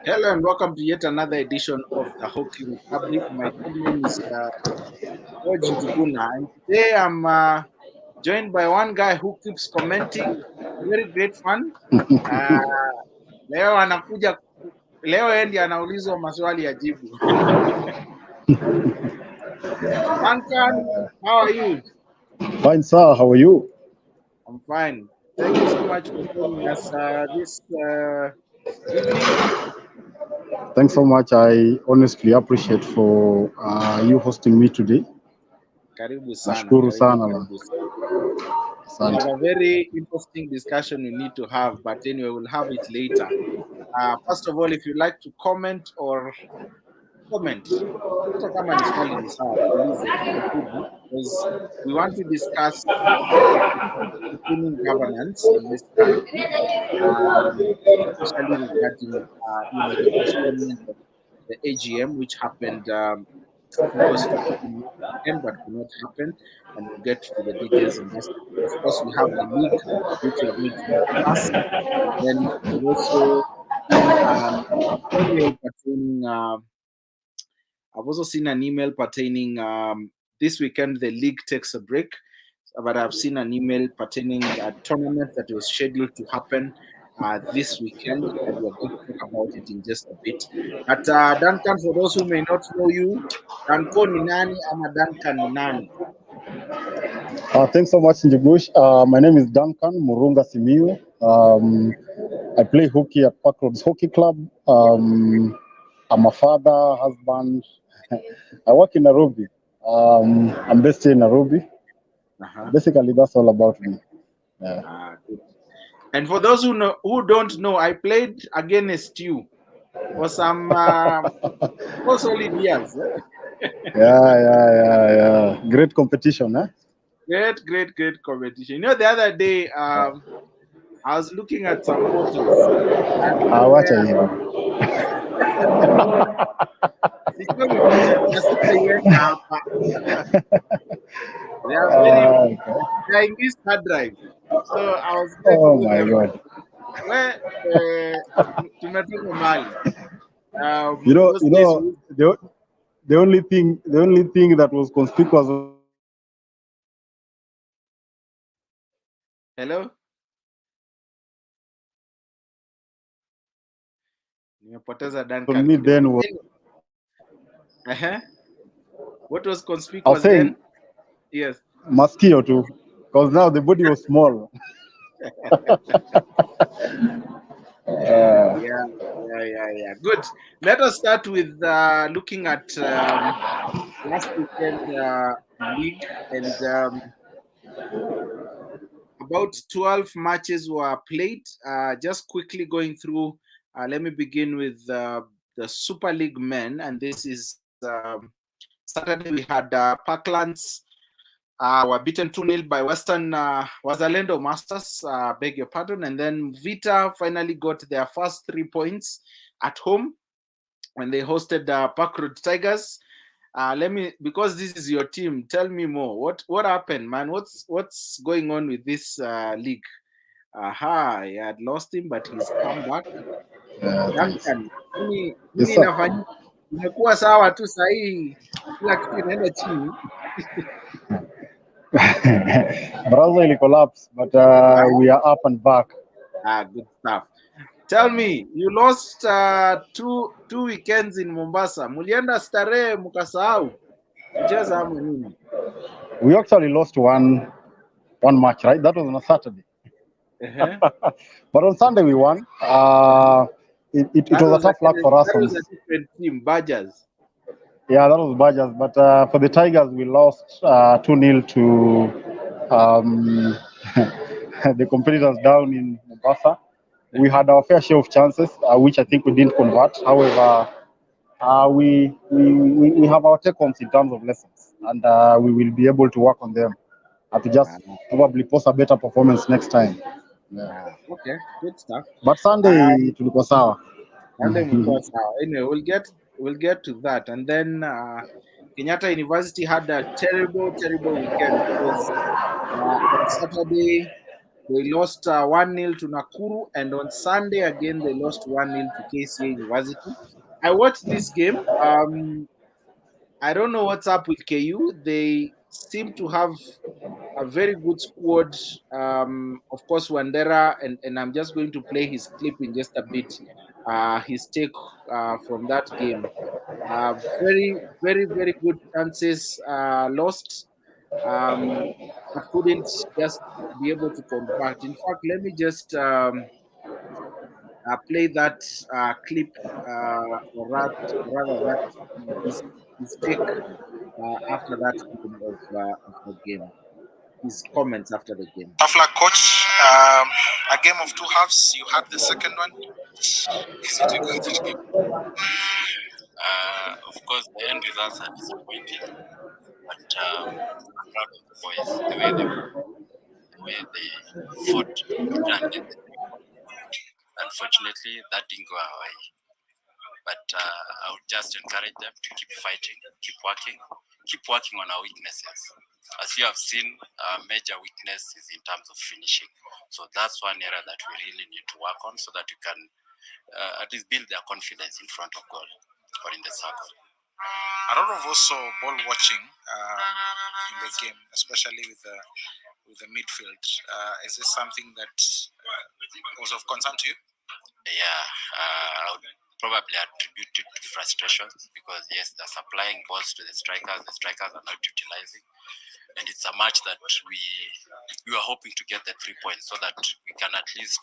Hello and welcome to yet another edition of the Hockey Republic. My good name is George Njuguna, and today I'm joined by one guy who keeps commenting. Very great fun. Uh, leo anakuja, leo yeye ndiye anaulizwa maswali ya jibu. Duncan, how are you? Fine, sir. How are you? I'm fine. Thank you so much for joining us this evening. Thanks so much. I honestly appreciate for you hosting me today. Karibu sana. Nashukuru sana. Karibu sana. We have a very interesting discussion we need to have, but anyway, we'll have it later. First of all, if you'd like to comment, hata kama ni swali ni sawa, tuulize, tutajibu, because we want to discuss governance in this country, especially regarding the postponement of the AGM, which happened. I think it was supposed to be weekend, but could not happen, and we'll get to the details in this. Of course, we have the league, which we are going to discuss. Then we've also I've also seen an email pertaining this weekend the league takes a break, but I've seen an email pertaining a tournament that was scheduled to happen this weekend, and we're going to talk about it in just a bit. But Duncan, for those who may not know you, Duncan ni nani ama Duncan ni nani? Thanks so much, Njibush. My name is Duncan Murunga Simiyu. I play hockey at Park Roads Hockey Club. I'm a father, husband. I work in Nairobi. I'm based in Nairobi. Basically, that's all about me. Yeah. And for those who don't know, I played against you for some 4 solid years. Yeah. Great competition, eh? Great competition. You know, the other day, I was looking at some photos. What are you? They're in this hard drive. So I was going oh my God. Where tumetoka Mali. The only thing that was conspicuous. Hello? Nimepoteza Duncan. For me then was what was conspicuous then? Yes. Mosquito too, because now the body was small. Yeah. Good. Let us start with looking at last weekend league, and about 12 matches were played. Just quickly going through, let me begin with the Super League men, and this is Saturday we had Parklands were beaten 2-0 by Western Wazalendo Masters, beg your pardon, and then Vita finally got their first 3 points at home when they hosted Park Road Tigers. Because this is your team, tell me more. What happened, man? What's going on with this league? He had lost him, but he's come back. Duncan, imekuwa sawa tu sahii, kila kitu inaenda chini. Brazil collapsed, but we are up and back. Good stuff. Tell me, you lost two weekends in Mombasa. Mulienda starehe mukasahau. Kucheza ama nini? We actually lost one match, right? That was on a Saturday. But on Sunday we won. It was a tough luck for us. That was a different team, Badgers. Yeah, that was Badgers. But for the Tigers, we lost 2-0 to the competitors down in Mombasa. We had our fair share of chances, which I think we didn't convert. However, we have our take-homes in terms of lessons, and we will be able to work on them to just probably post a better performance next time. Yeah. Okay, good stuff. But Sunday tulikuwa sawa. Anyway, we'll get to that, and then Kenyatta University had a terrible weekend because on Saturday They lost 1-0 to Nakuru, and on Sunday again they lost 1-0 to KCA University. I watched this game. I don't know what's up with KU. They seem to have a very good squad. Of course, Wandera, and I'm just going to play his clip in just a bit. His take from that game. Very, very, very good chances lost, but couldn't just be able to convert. In fact, let me just play that clip, or rather that his take after that game of the game. His comments after the game. Tough luck, coach. A game of two halves. You had the second one. Easy to go that game. Of course, the end results are disappointing, but I'm proud of the boys, the way they fought to turn it. Unfortunately, that didn't go our way. But I would just encourage them to keep fighting, keep working on our weaknesses. As you have seen, our major weakness is in terms of finishing. So that's one area that we really need to work on so that we can at least build their confidence in front of goal or in the circle. A lot of also ball watching in the game, especially with the midfield. Is this something that was of concern to you? Yeah, I would probably attribute it to frustration because yes, they're supplying balls to the strikers are not utilizing, and it's a match that we are hoping to get the 3 points so that we can at least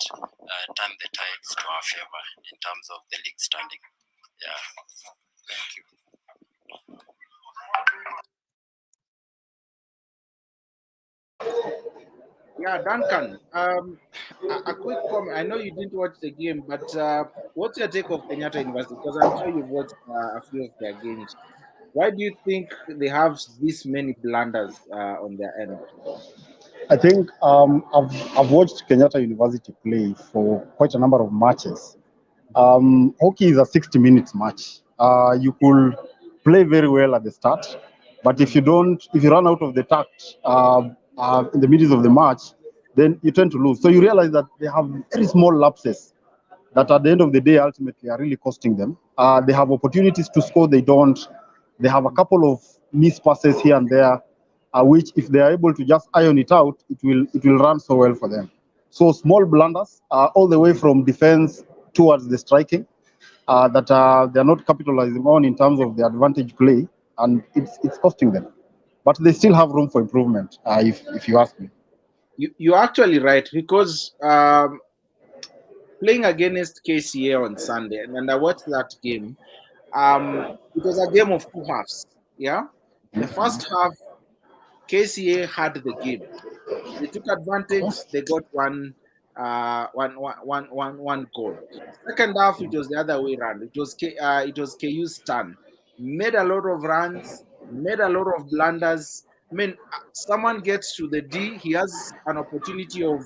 turn the tides to our favor in terms of the league standing. Yeah. Thank you. Yeah, Duncan. A quick comment. I know you didn't watch the game, but what's your take of Kenyatta University? Because I'm sure you've watched a few of their games. Why do you think they have this many blunders on their end? I think I've watched Kenyatta University play for quite a number of matches. Hockey is a 60 minutes match. You could play very well at the start, but if you run out of the tact in the middle of the match, then you tend to lose. So you realize that they have very small lapses that at the end of the day ultimately are really costing them. They have opportunities to score, they don't. They have a couple of missed passes here and there, which if they are able to just iron it out, it will run so well for them. So small blunders all the way from defense towards the striking that they are not capitalizing on in terms of the advantage play, and it's costing them. But they still have room for improvement, if you ask me. You're actually right, because playing against KCA on Sunday, and I watched that game. It was a game of two halves. Yeah, the first half, KCA had the game. They took advantage. They got one goal. Second half, it was the other way around. It was KU's turn. Made a lot of runs, made a lot of blunders. I mean, someone gets to the D, he has an opportunity of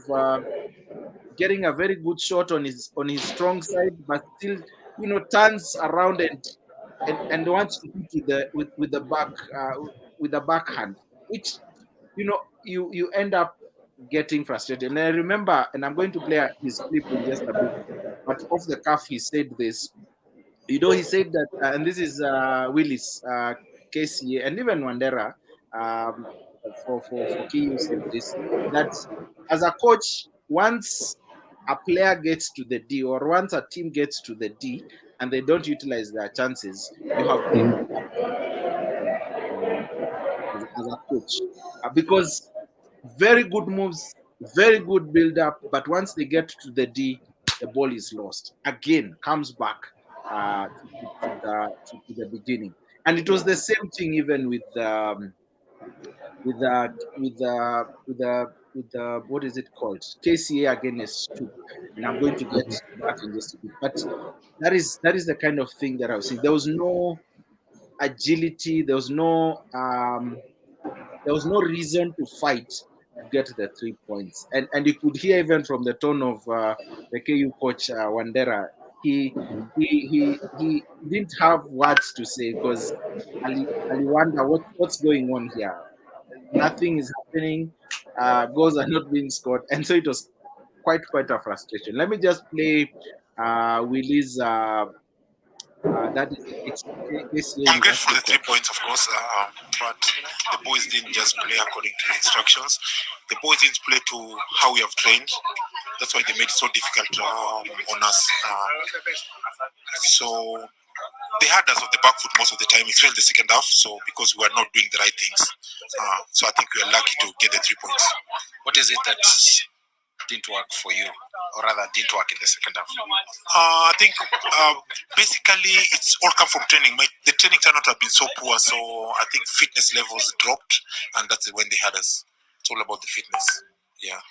getting a very good shot on his strong side, but still, turns around and wants to hit with the back with the backhand, which you end up getting frustrated. And I remember, and I'm going to play his clip in just a bit, but off the cuff he said this. He said that, and this is Willis, KCA, and even Wandera, um, for KU said this, that as a coach, once a player gets to the D, or once a team gets to the D and they don't utilize their chances, you have played as a coach, because very good moves, very good build up, but once they get to the D, the ball is lost. Again, comes back to the beginning. And it was the same thing even with what is it called? KCA against Stoop. And I'm going to get to that in just a bit. But that is the kind of thing that I was seeing. There was no agility, there was no reason to fight to get the 3 points. And you could hear even from the tone of the KU coach Wandera, he didn't have words to say, because Ali wonder what's going on here. Nothing is happening. Goals are not being scored, and so it was quite a frustration. Let me just play Willie's that is I'm grateful for the 3 coach. points, of course, but the boys didn't just play according to the instructions. The boys didn't play to how we have trained. That's why they made it so difficult on us. So they had us on the back foot most of the time, especially the second half. So because we were not doing the right things, so I think we are lucky to get the 3 points. What is it that didn't work for you, or rather didn't work in the second half? I think basically it's all come from training. The training turned out to have been so poor, so I think fitness levels dropped, and that's when they had us. It's all about the fitness. Yeah.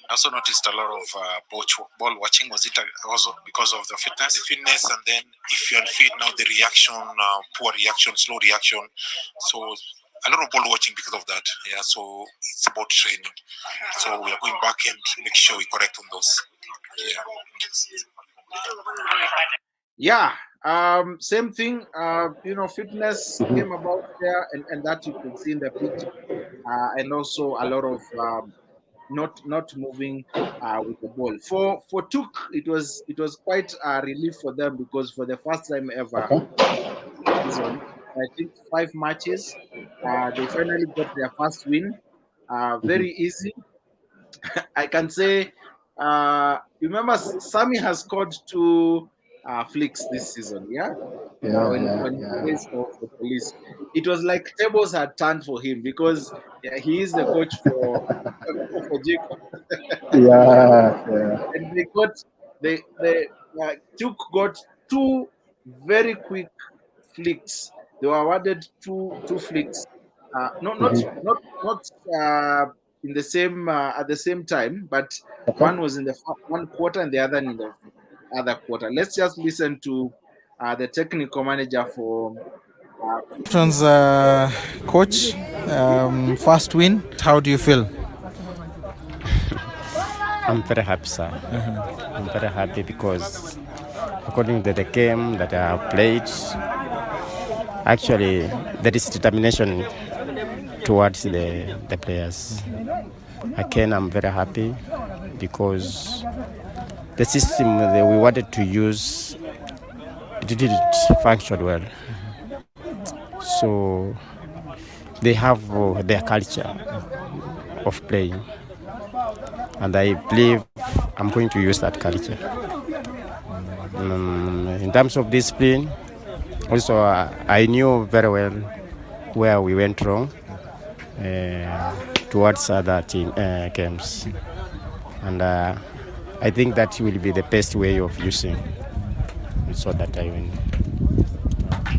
I also noticed a lot of ball watching. Was it also because of the fitness? The fitness, and then if you're unfit, now the reaction, poor reaction, slow reaction. So a lot of ball watching because of that. Yeah. So it's about training. So we are going back and make sure we correct on those. Yeah. Same thing. Fitness came about there, and that you could see in the pitch, and also a lot of not moving with the ball. For Tuk, it was quite a relief for them, because for the first time ever season, I think 5 matches, they finally got their first win. Very easy. I can say. Remember, Sammy has scored 2 flicks this season. Yeah. When he plays for Police, it was like tables had turned for him, because he is the coach for Jacob. And they Duke got 2 very quick flicks. They were awarded two flicks. Not in the same at the same time, but one was in the one quarter and the other in the other quarter. Let's just listen to the technical manager for. Coach, first win. How do you feel? I'm very happy, sir. I'm very happy because according to the game that I have played, actually there is determination towards the players. Again, I'm very happy because the system that we wanted to use didn't function well. So they have their culture of playing, and I believe I'm going to use that culture. In terms of discipline, also I knew very well where we went wrong towards other team games, and I think that will be the best way of using so that I win.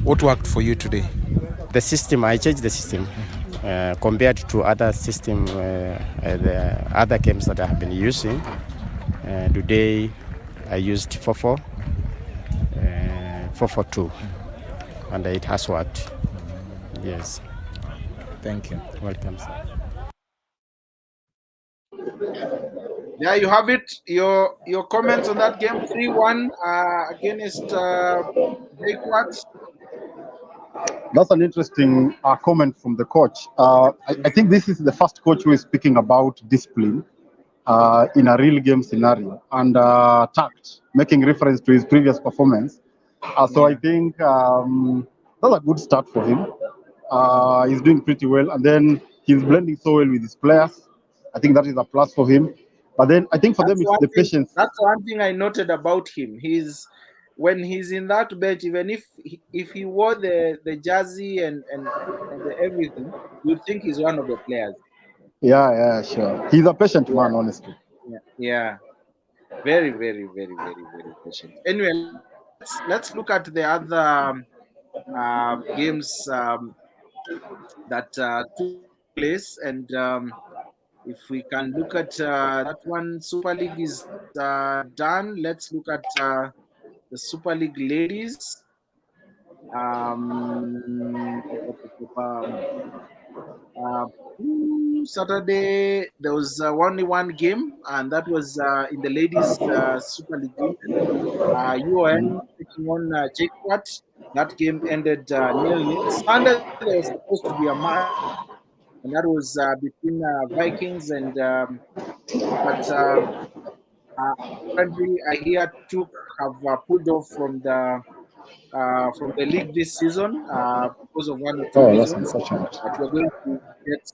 What worked for you today? The system, I changed the system compared to other system, the other games that I have been using. Today I used 4-4-2, and it has worked. Yes. Thank you. Welcome, sir. Yeah, you have it. Your comments on that game. 3-1 against Breakwater. That's an interesting comment from the coach. I think this is the first coach who is speaking about discipline in a real game scenario, and tact, making reference to his previous performance. So I think that's a good start for him. He's doing pretty well, and then he's blending so well with his players. I think that is a plus for him. But then I think for them, it's the patience. That's one thing I noted about him. When he's in that bench, even if he wore the jersey and the everything, you'd think he's one of the players. Yeah, sure. He's a patient man, honestly. Yeah. Very, very, very, very, very patient. Anyway, let's look at the other games that took place, and if we can look at that one, Super League is done. Let's look at the Super League ladies. Saturday there was only one game, and that was in the ladies Super League Union. UON taking on Jaquat. That game ended 0-0. Sunday there was supposed to be a match, and that was between Vikings and but Currently, I hear Chuk have pulled off from the league this season because of one or two Oh, that's reasons. unfortunate. But we're going to get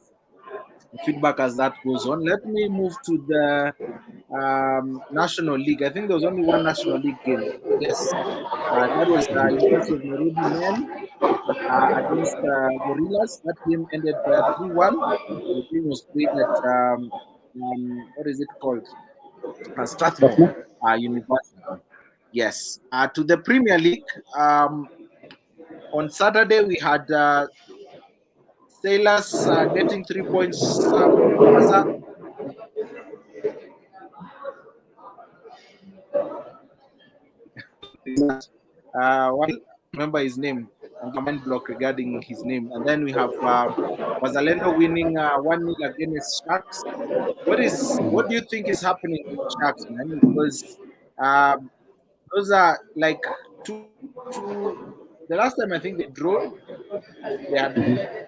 feedback as that goes on. Let me move to the National League. I think there was only one National League game. Yes, that was University of Nairobi men against Gorillas. That game ended 3-1. The game was played at what is it called? Strathmore University. Yes. To the Premier League, on Saturday we had Sailors getting 3 points from Mombasa. One remember his name and comment block regarding his name. And then we have Wazalendo winning 1-0 against Sharks. What do you think is happening with Sharks, man? Because those are like two. The last time I think they drew, they had the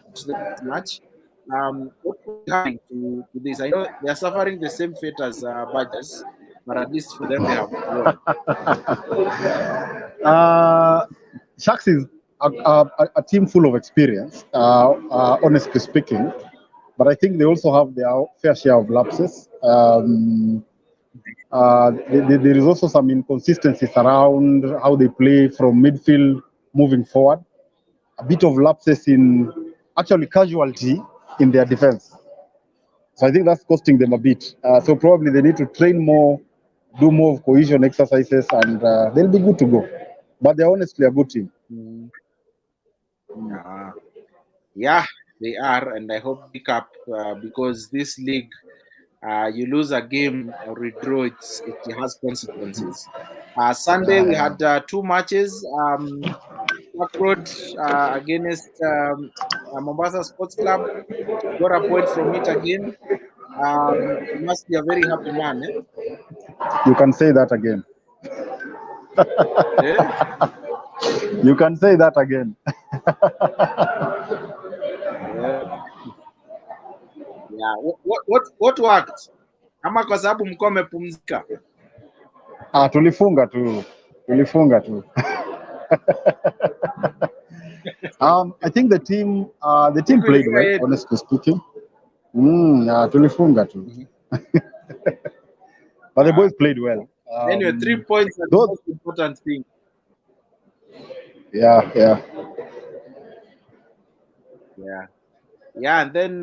match. What could be happening to this? I know they are suffering the same fate as Badgers, but at least for them they have won. Sharks is a team full of experience, honestly speaking, but I think they also have their fair share of lapses. There is also some inconsistencies around how they play from midfield moving forward. A bit of lapses in actually casualty in their defense. So I think that's costing them a bit. So probably they need to train more, do more cohesion exercises, and they'll be good to go. But they're honestly a good team. Yeah, they are, and I hope pick up because this league, you lose a game or redraw, it has consequences. Sunday we had two matches. Park Road against Mombasa Sports Club. Got a point from it again. You must be a very happy man, eh? You can say that again. Eh? You can say that again. Yeah. Yeah. What worked? Ama kwa sababu mko mmepumzika. Tulifunga tu. I think the team played well, honestly speaking. Tulifunga tu. But the boys played well. Anyway, 3 points are the most important thing. Yeah. And then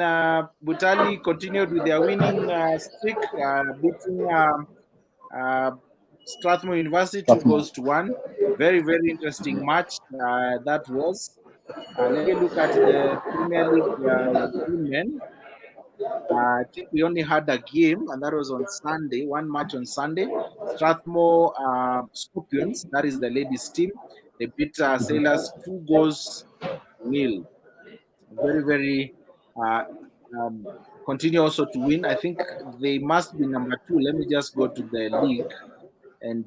Butali continued with their winning streak, beating Strathmore University 2-1. Very, very interesting match that was. Let me look at the Premier League women. I think we only had a game, and that was on Sunday, one match on Sunday. Strathmore Scorpions, that is the ladies' team, they beat Sailors 2-0. Very, very continue also to win. I think they must be number 2. Let me just go to the league, and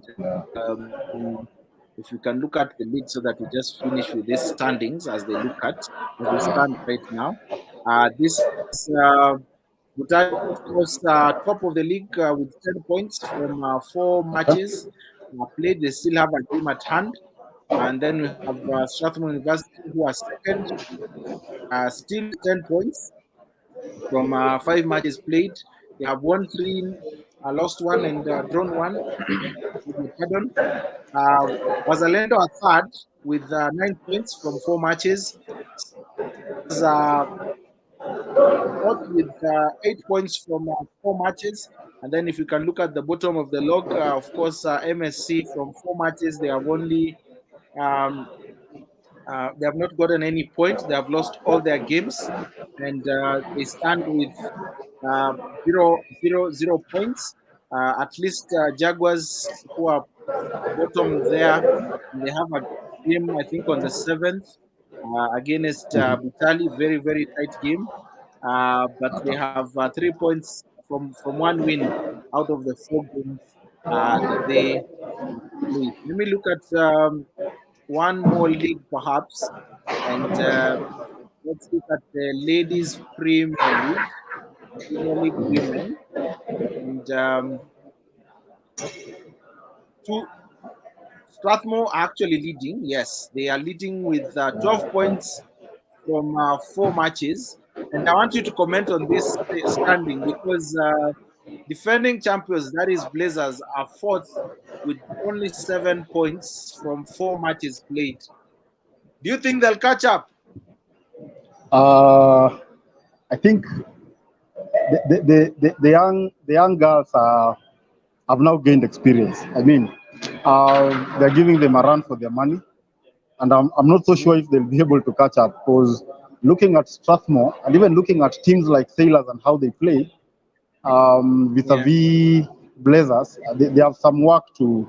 if you can look at the league so that we just finish with these standings as they stand right now. This Butali was top of the league with 10 points from 4 matches played. They still have a game at hand. And then we have Strathmore University, who are second, still 10 points from 5 matches played. They have won 3, lost 1, and drawn 1. Pardon. Wazalendo are third with 9 points from 4 matches. Fourth with 8 points from 4 matches. And then if you can look at the bottom of the log, of course, MSC from 4 matches, they have only they have not gotten any points. They have lost all their games, and they stand with 0 points. At least Jaguars, who are bottom there, they have a game, I think, on the 7th against Butali. Very, very tight game. But they have 3 points from 1 win out of the 4 games that they played. Let me look at one more league, perhaps, and let's look at the Ladies Premier League Women. And Two, Strathmore are actually leading. Yes, they are leading with 12 points from 4 matches. And I want you to comment on this standing because defending champions, that is Blazers, are fourth with only 7 points from 4 matches played. Do you think they'll catch up? I think the young girls have now gained experience. I mean, they're giving them a run for their money, and I'm not so sure if they'll be able to catch up because looking at Strathmore and even looking at teams like Sailors and how they play, vis-a-vis Blazers, they have some work to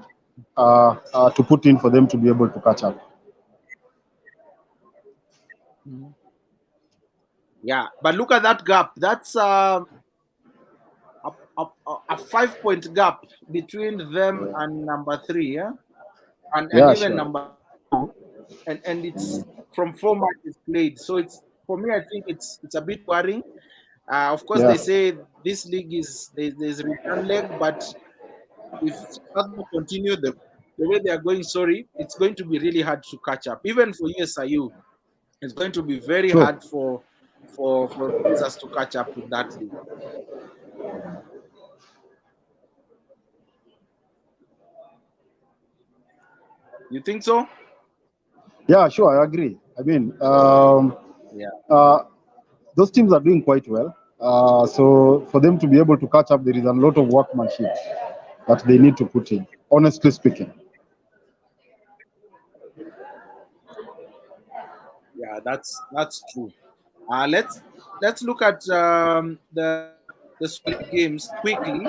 put in for them to be able to catch up. Yeah, but look at that gap. That's a 5-point gap between them and number 3, yeah, and even sure. number 2, and it's from 4 matches played. So it's, for me, I think it's a bit worrying. Of course, they say this league is there's return leg, but if Strathmore continue the way they are going, it's going to be really hard to catch up. Even for USIU, it's going to be very hard for Blazers to catch up with that league. You think so? Yeah, sure, I agree. I mean, those teams are doing quite well. So for them to be able to catch up, there is a lot of workmanship that they need to put in, honestly speaking. Yeah, that's true. Let's look at the Super League games quickly,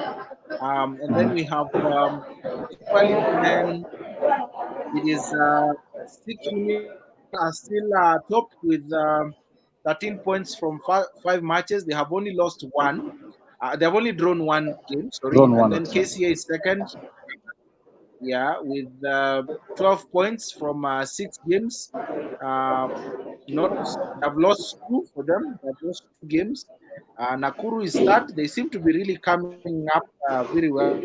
and then we have Super League men. It is 6 units are still top with 13 points from 5 matches. They have only lost 1. They have only drawn 1 game. And then KCA is second. Yeah, with 12 points from 6 games. I've lost 2 for them. They've lost 2 games. Nakuru is third. They seem to be really coming up very well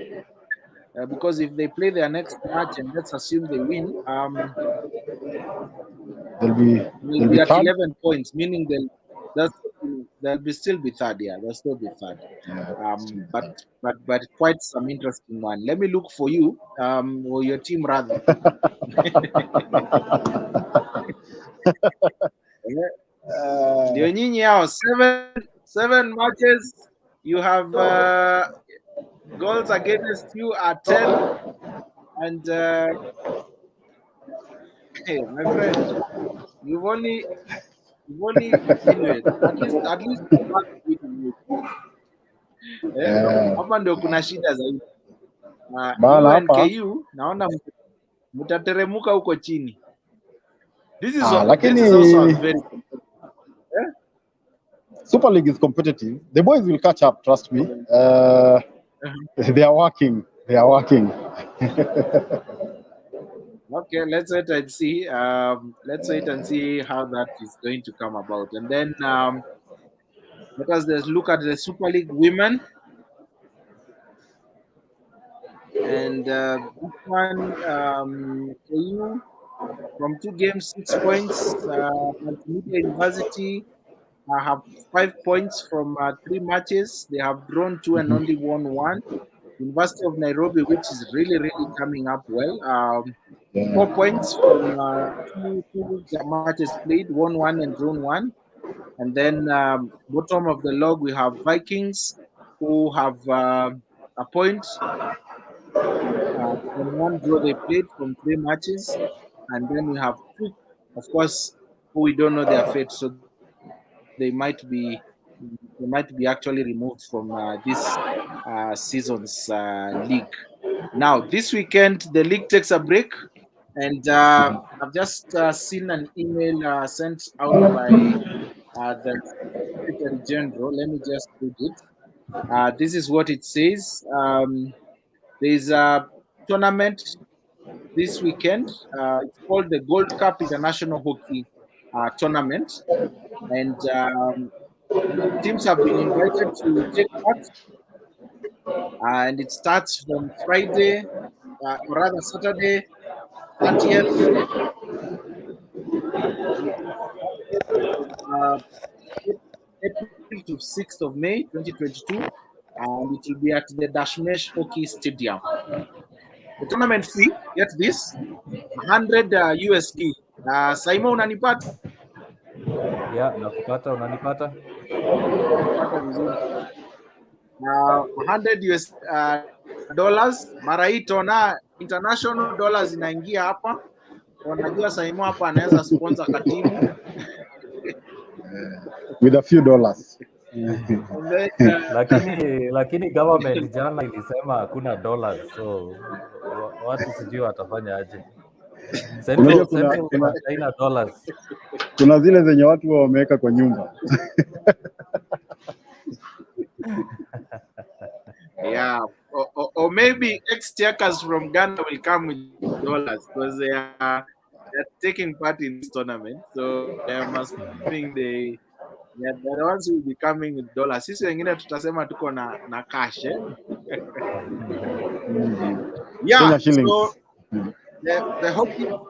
because if they play their next match and let's assume they win, they'll be at 11 points, meaning they'll still be third. Yeah, they'll still be third. But quite some interesting one. Let me look for you, or your team rather. Nyinyi 7 matches. You have goals against you at 10, and hey, my friend, you've only anyway, at least hapa ndio kuna shida zaidi. KHU naona mtateremuka huko chini. This is also a very Super League is competitive. The boys will catch up, trust me. They are working. Okay, let's wait and see. Let's wait and see how that is going to come about. And then let us look at the Super League women. And this one, KU from 2 games, 6 points. Multimedia University have 5 points from 3 matches. They have drawn 2 and only won 1. University of Nairobi, which is really coming up well. 4 points from 2 matches played, won 1 and drawn 1. And then bottom of the log, we have Vikings, who have a point from 1 draw they played from 3 matches. And then we have 2, of course, who we don't know their fate, so they might be actually removed from this season's league. Now, this weekend, the league takes a break. And I've just seen an email sent out by the Secretary General. Let me just read it. This is what it says. There's a tournament this weekend. It's called the Gold Cup International Hockey Tournament. And teams have been invited to take part. and it starts from Friday, or rather Saturday, 30th, uh, April to 6th of May 2022, and it will be at the Dashmesh Hockey Stadium. The tournament fee, get this, 100 USD. Simon unanipata? Yeah, nakupata, unanipata? Unanipata vizuri. 100 US dollars. Mara hii tona international dollars inaingia hapa. Unajua Simon hapa anaweza sponsor katimu. With a few dollars. And then, lakini government jana ilisema hakuna dollars, so watu sijui watafanya aje. Unajua Central haina dollars. Kuna zile zenye watu wameweka kwa nyumba. yeah, or maybe ex-takers from Ghana will come with dollars because they're taking part in this tournament. So I'm assuming they're the ones who will be coming with dollars. Sisi wengine tutasema tuko na cash, eh? Yeah, Kenya shillings. so the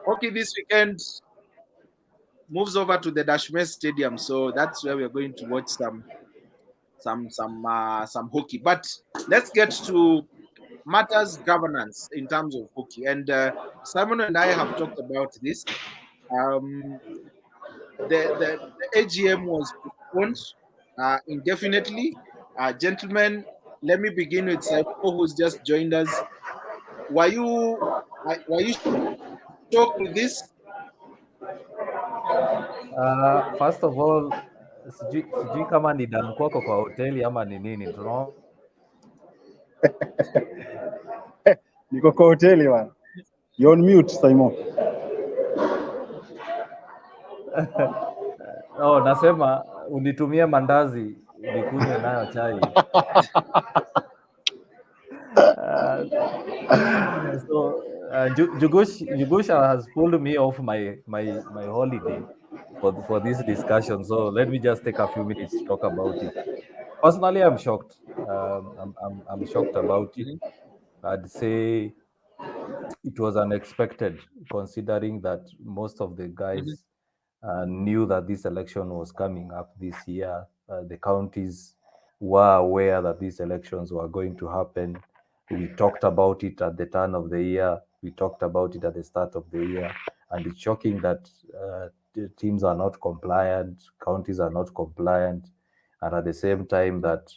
hockey this weekend moves over to the Dashmesh Stadium. So that's where we're going to watch some hockey. But let's get to matters governance in terms of hockey. And Simon and I have talked about this. The AGM was postponed indefinitely. Gentlemen, let me begin with Simon, who's just joined us. Were you shocked with this? First of all, sijui kama ni damu kwako kwa hoteli ama ni nini, tunaona Niko kwa hoteli bwana. You're on mute, Simon. Oh, nasema unitumie mandazi nikunywe nayo chai. So Jugusha has pulled me off my holiday for this discussion. So let me just take a few minutes to talk about it. Personally, I'm shocked. I'm shocked about it. I'd say it was unexpected, considering that most of the guys knew that this election was coming up this year. The counties were aware that these elections were going to happen. We talked about it at the turn of the year. We talked about it at the start of the year. And it's shocking that the teams are not compliant, counties are not compliant, and at the same time that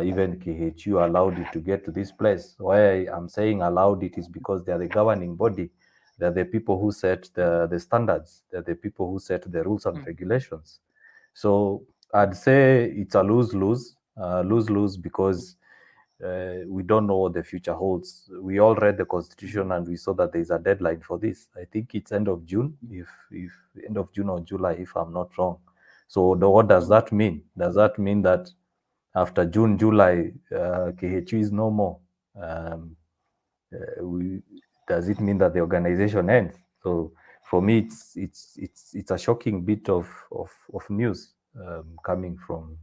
even KHU allowed it to get to this place. Why I'm saying allowed it is because they are the governing body. They're the people who set the standards. They're the people who set the rules and regulations. So I'd say it's a lose-lose because we don't know what the future holds. We all read the constitution and we saw that there's a deadline for this. I think it's end of June, if end of June or July, if I'm not wrong. So what does that mean? Does that mean that after June, July, KHU is no more? Does it mean that the organization ends? So for me, it's a shocking bit of news coming from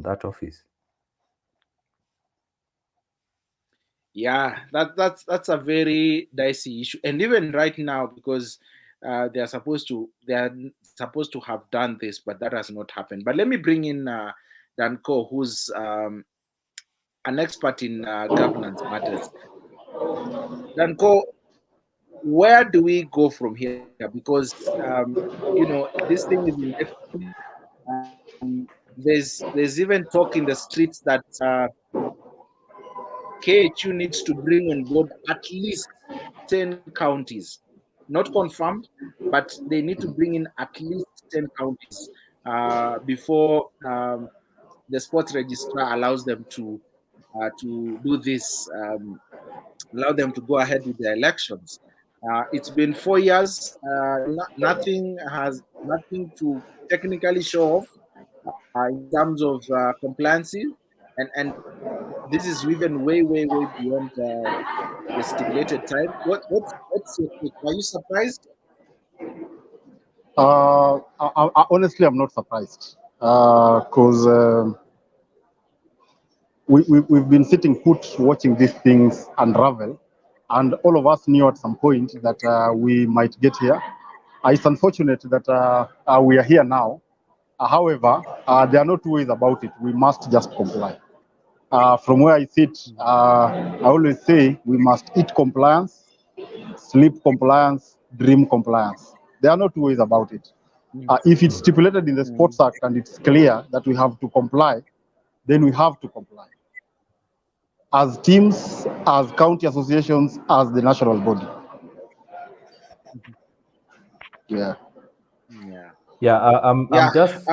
that office. Yeah, that's a very dicey issue, and even right now, because they are supposed to have done this, but that has not happened. But let me bring in Danko, who's an expert in governance matters. Danko, where do we go from here? Because this thing is indefinite. There's even talk in the streets that KHU needs to bring on board at least 10 counties, not confirmed, but they need to bring in at least 10 counties before the sports registrar allows them to do this, allow them to go ahead with the elections. It's been 4 years, nothing to technically show off in terms of compliance, and this is even way beyond the stipulated time. What's your take? Are you surprised? Honestly, I'm not surprised because we've been sitting put watching these things unravel, and all of us knew at some point that we might get here. It's unfortunate that we are here now. However, there are no two ways about it. We must just comply. From where I sit, I always say we must eat compliance, sleep compliance, dream compliance. There are no two ways about it. If it's stipulated in the Sports Act and it's clear that we have to comply, then we have to comply. As teams, as county associations, as the national body. Yeah. Yeah, I'm Yeah, just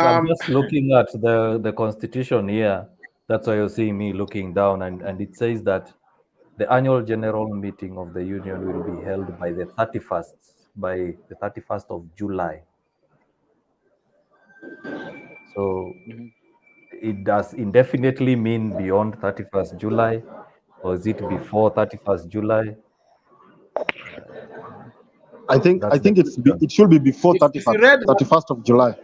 looking at the constitution here. That's why you're seeing me looking down, and it says that the annual general meeting of the union will be held by the 31st of July. So it does indefinitely mean beyond 31st July, or is it before 31st July? I think That's the question. it should be before if you read 31st of July.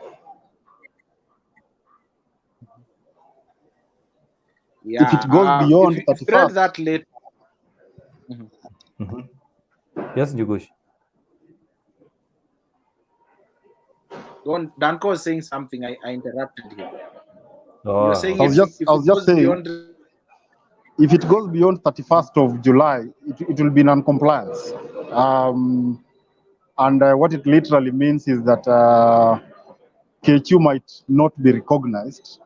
yeah, If it goes beyond if you read 31st, that later. Yes, Njugush. Danko was saying something. I interrupted him. Oh, You're saying I was just saying, beyond, if it goes beyond 31st of July, it will be non-compliance. And what it literally means is that KHU might not be recognized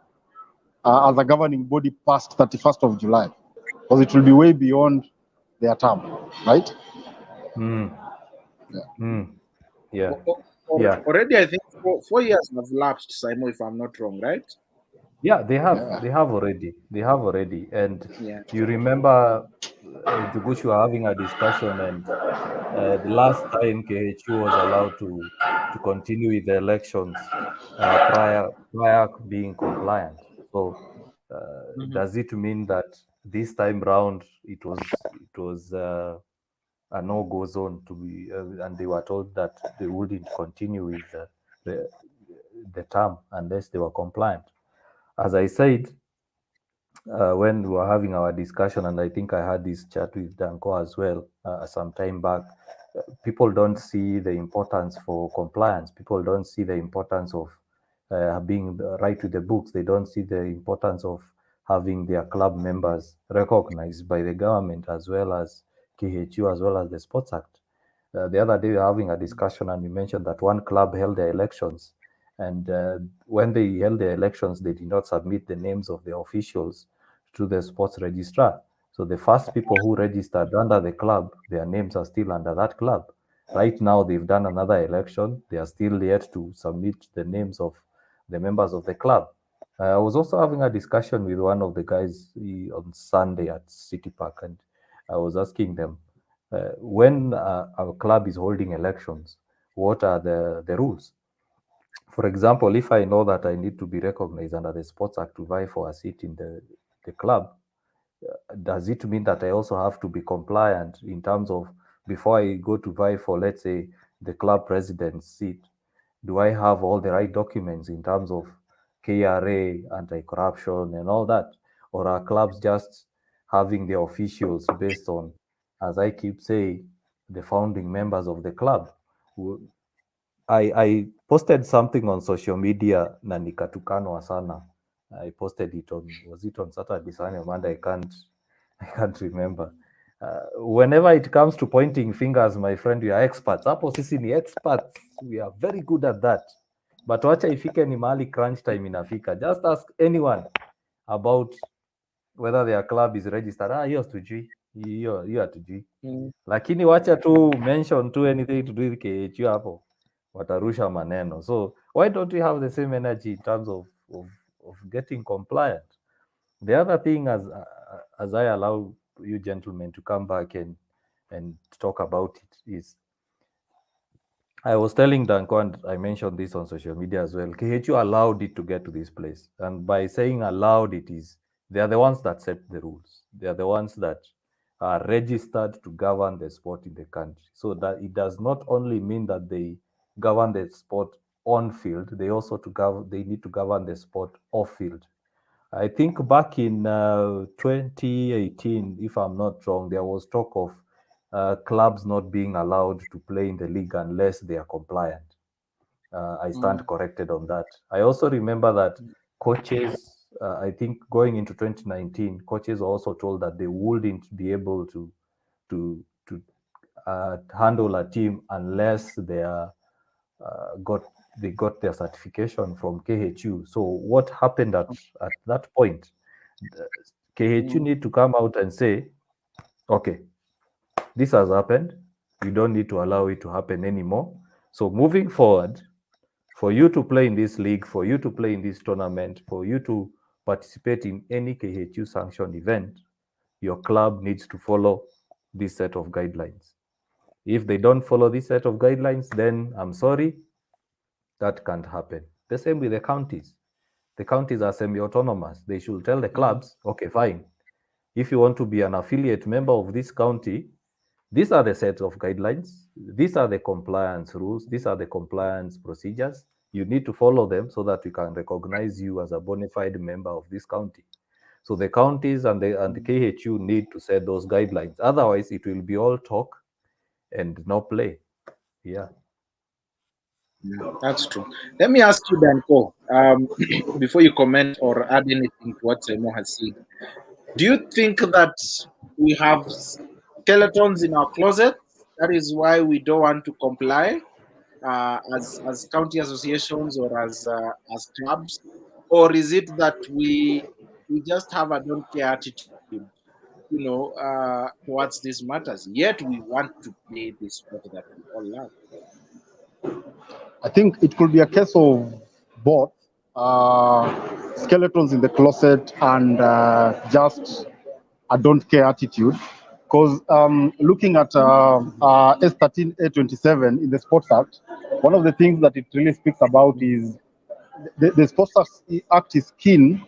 as a governing body past 31st of July, because it will be way beyond their term, right? Yeah. Yeah. Already, I think 4 years have lapsed, Simon, if I'm not wrong, right? Yeah, they have already. And Yeah. you remember, Jugush, we were having a discussion, and the last time KHU was allowed to continue with the elections prior being compliant. So does it mean that this time round it was a no-go zone to be, and they were told that they wouldn't continue with the term unless they were compliant? As I said, when we were having our discussion, and I think I had this chat with Danko as well some time back, people don't see the importance for compliance. People don't see the importance of being right with the books. They don't see the importance of having their club members recognized by the government, as well as KHU, as well as the Sports Act. The other day we were having a discussion, and we mentioned that one club held their elections, and when they held their elections, they did not submit the names of the officials to the sports registrar. So the first people who registered under the club, their names are still under that club. Right now, they've done another election. They are still yet to submit the names of the members of the club. I was also having a discussion with one of the guys on Sunday at City Park, and I was asking them, when our club is holding elections, what are the rules? For example, if I know that I need to be recognized under the Sports Act to vie for a seat in the club, does it mean that I also have to be compliant in terms of, before I go to vie for, let's say, the club president's seat, do I have all the right documents in terms of KRA, anti-corruption, and all that? Or are clubs just having their officials based on, as I keep saying, the founding members of the club? I posted something on social media na nikatukanwa sana. I posted it on, was it on Saturday, Sunday, Monday? I can't remember. Whenever it comes to pointing fingers, my friend, we are experts. Hapo sisi ni experts. We are very good at that. But wacha ifike ni mahali crunch time inafika. Just ask anyone about whether their club is registered. Hiyo hatujui. Hiyo hatujui. Lakini wacha tu mention to anything to do with KHU hapo, watarusha maneno. So why don't we have the same energy in terms of getting compliant? The other thing, as I allow you gentlemen to come back and talk about it, is I was telling Danko, and I mentioned this on social media as well, KHU allowed it to get to this place. And by saying allowed, it is, they are the ones that set the rules. They are the ones that are registered to govern the sport in the country. So that it does not only mean that they govern the sport on field, they also they need to govern the sport off field. I think back in 2018, if I'm not wrong, there was talk of clubs not being allowed to play in the league unless they are compliant. I stand corrected on that. I also remember that coaches, I think going into 2019, coaches were also told that they wouldn't be able to to to handle a team unless they are got their certification from KHU. So what happened at that point? KHU need to come out and say, okay, this has happened. You don't need to allow it to happen anymore. So moving forward, for you to play in this league, for you to play in this tournament, for you to participate in any KHU sanctioned event, your club needs to follow this set of guidelines. If they don't follow this set of guidelines, then I'm sorry, that can't happen. The same with the counties. The counties are semi-autonomous. They should tell the clubs, okay, fine. If you want to be an affiliate member of this county, these are the set of guidelines. These are the compliance rules. These are the compliance procedures. You need to follow them so that we can recognize you as a bona fide member of this county. So the counties and the KHU need to set those guidelines. Otherwise, it will be all talk and no play. Yeah. That's true. Let me ask you, Danko, before you comment or add anything to what Saimo has said. Do you think that we have skeletons in our closet? That is why we don't want to comply as county associations or as clubs, or is it that we just have a don't care attitude, towards these matters? Yet we want to play this sport that we all love. I think it could be a case of both skeletons in the closet and just a don't care attitude. Because looking at S13A27 in the Sports Act, one of the things that it really speaks about is the Sports Act is keen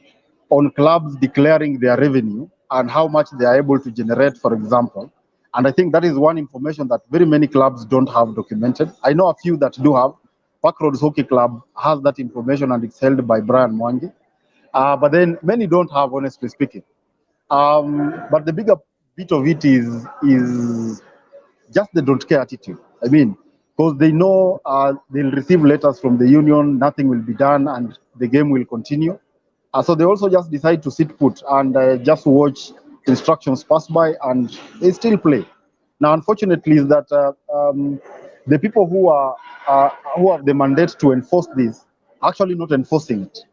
on clubs declaring their revenue and how much they are able to generate, for example. And I think that is one information that very many clubs don't have documented. I know a few that do have. Parkroads Hockey Club has that information and it's held by Brian Mwangi. But then many don't have, honestly speaking. But the bigger bit of it is just the don't care attitude. I mean, because they know they'll receive letters from the union, nothing will be done, and the game will continue. So they also just decide to sit put and just watch instructions pass by, and they still play. Now, unfortunately, is that the people who have the mandate to enforce this actually not enforcing it.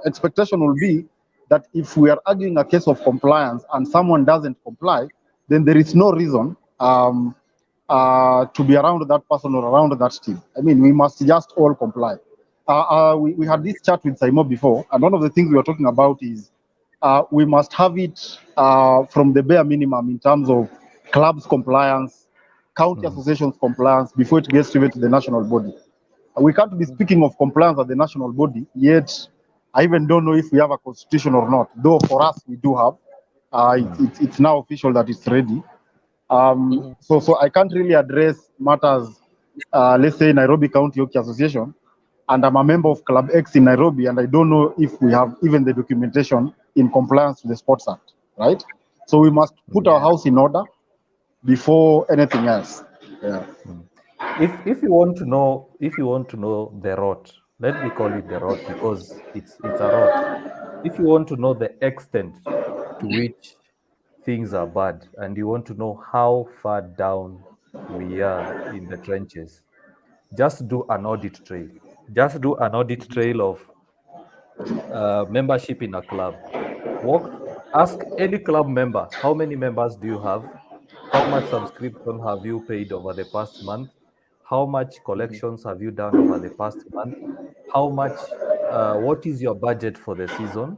Expectation will be that if we are arguing a case of compliance and someone doesn't comply, then there is no reason to be around that person or around that team. I mean, we must just all comply. We had this chat with Saimo before, and one of the things we were talking about is we must have it from the bare minimum in terms of clubs compliance, county associations compliance before it gets even to the national body. We can't be speaking of compliance at the national body, yet I even don't know if we have a constitution or not, though for us we do have. It's now official that it's ready. So I can't really address matters, let's say Nairobi County Hockey Association, and I'm a member of Club X in Nairobi, and I don't know if we have even the documentation in compliance with the Sports Act, right? So we must put our house in order before anything else. Yeah. If you want to know the rot, let me call it the rot because it's a rot. If you want to know the extent to which things are bad and you want to know how far down we are in the trenches, just do an audit trail. Just do an audit trail of membership in a club. Ask any club member, how many members do you have? How much subscription have you paid over the past month? How much collections have you done over the past month? How much, what is your budget for the season?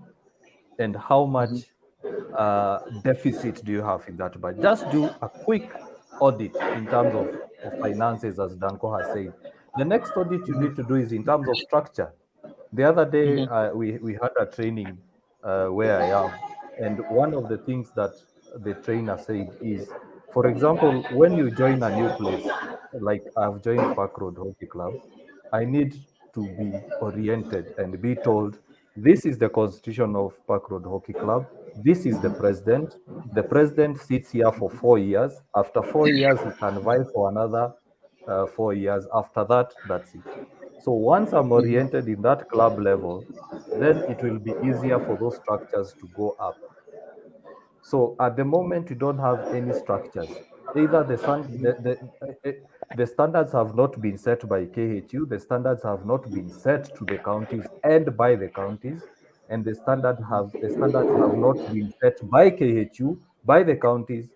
And how much deficit do you have in that budget? Just do a quick audit in terms of finances, as Danko has said. The next audit you need to do is in terms of structure. The other day, we had a training where I am, and one of the things that the trainer said is, for example, when you join a new place, like I've joined Park Road Hockey Club, I need to be oriented and be told This is the constitution of Park Road Hockey Club. This is the president. The president sits here for 4 years. After 4 years, he can vie for another 4 years. After that, that's it. So once I'm oriented in that club level, then it will be easier for those structures to go up. So at the moment, we don't have any structures. Either the standards have not been set by KHU, the standards have not been set to the counties and by the counties, and the standards have not been set by KHU, by the counties,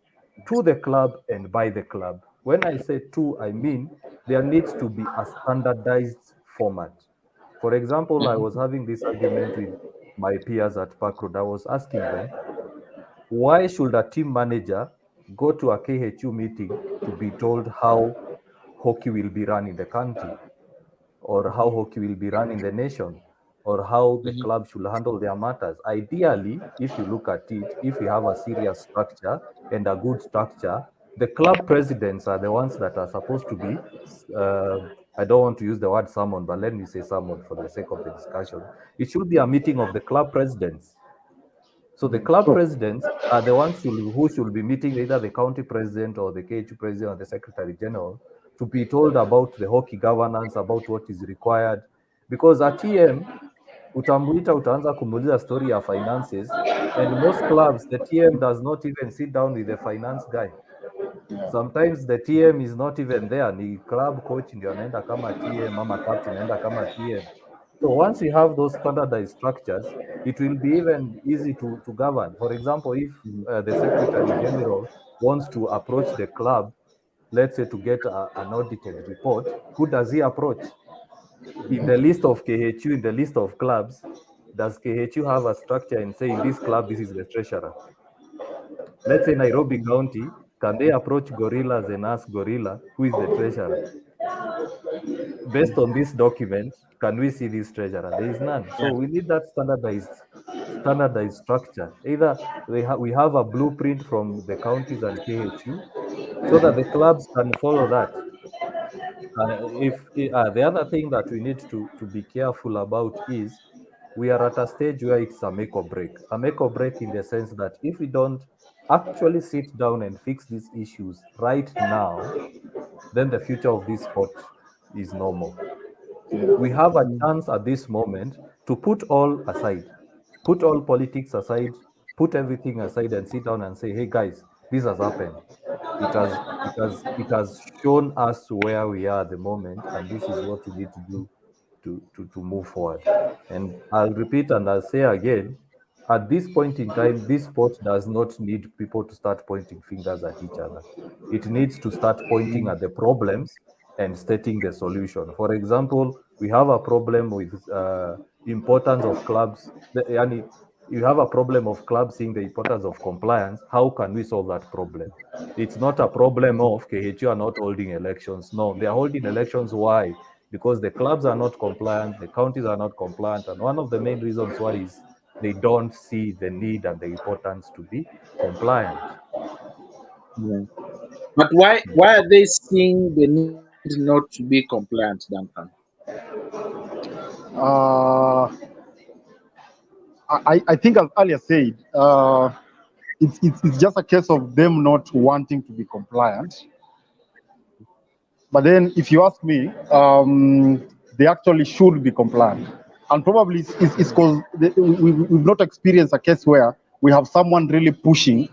to the club and by the club. When I say to, I mean there needs to be a standardized format. For example, I was having this argument with my peers at Park Road. I was asking them, why should a team manager go to a KHU meeting to be told how hockey will be run in the country, or how hockey will be run in the nation, or how the club should handle their matters? Ideally, if you look at it, if we have a serious structure and a good structure, the club presidents are the ones that are supposed to be, I don't want to use the word summon, but let me say summon for the sake of the discussion. It should be a meeting of the club presidents. So the club presidents are the ones who should be meeting either the county president or the KHU president or the secretary general to be told about the hockey governance, about what is required. Because at TM, utamuita utaanza kumuuliza story ya finances, and most clubs, the TM does not even sit down with the finance guy. Sometimes the TM is not even there, ni club coach ndio anaenda kama TM, ama captain anaenda kama TM. So once we have those standardized structures, it will be even easy to govern. For example, if the Secretary General wants to approach the club, let's say to get an audited report, who does he approach? In the list of KHU, in the list of clubs, does KHU have a structure and say, in this club, this is the treasurer? Let's say Nairobi County, can they approach Gorillas and ask Gorilla, who is the treasurer? Based on this document, can we see this treasurer? There is none. So we need that standardized structure. Either we have a blueprint from the counties and KHU so that the clubs can follow that. The other thing that we need to be careful about is we are at a stage where it's a make or break. A make or break in the sense that if we don't actually sit down and fix these issues right now, then the future of this sport is normal. We have a chance at this moment to put all aside, put all politics aside, put everything aside and sit down and say, hey guys, this has happened. It has shown us where we are at the moment, and this is what we need to do to move forward. And I'll repeat and I'll say again, at this point in time, this sport does not need people to start pointing fingers at each other. It needs to start pointing at the problems and stating the solution. For example, we have a problem with importance of clubs. You have a problem of clubs seeing the importance of compliance. How can we solve that problem? It's not a problem of KHU are not holding elections. No, they are holding elections. Why? Because the clubs are not compliant, the counties are not compliant, and one of the main reasons why is they don't see the need and the importance to be compliant. But why are they seeing the need not to be compliant, Duncan? I think, as earlier said, it's just a case of them not wanting to be compliant. But then, if you ask me, they actually should be compliant. And probably it's because we've not experienced a case where we have someone really pushing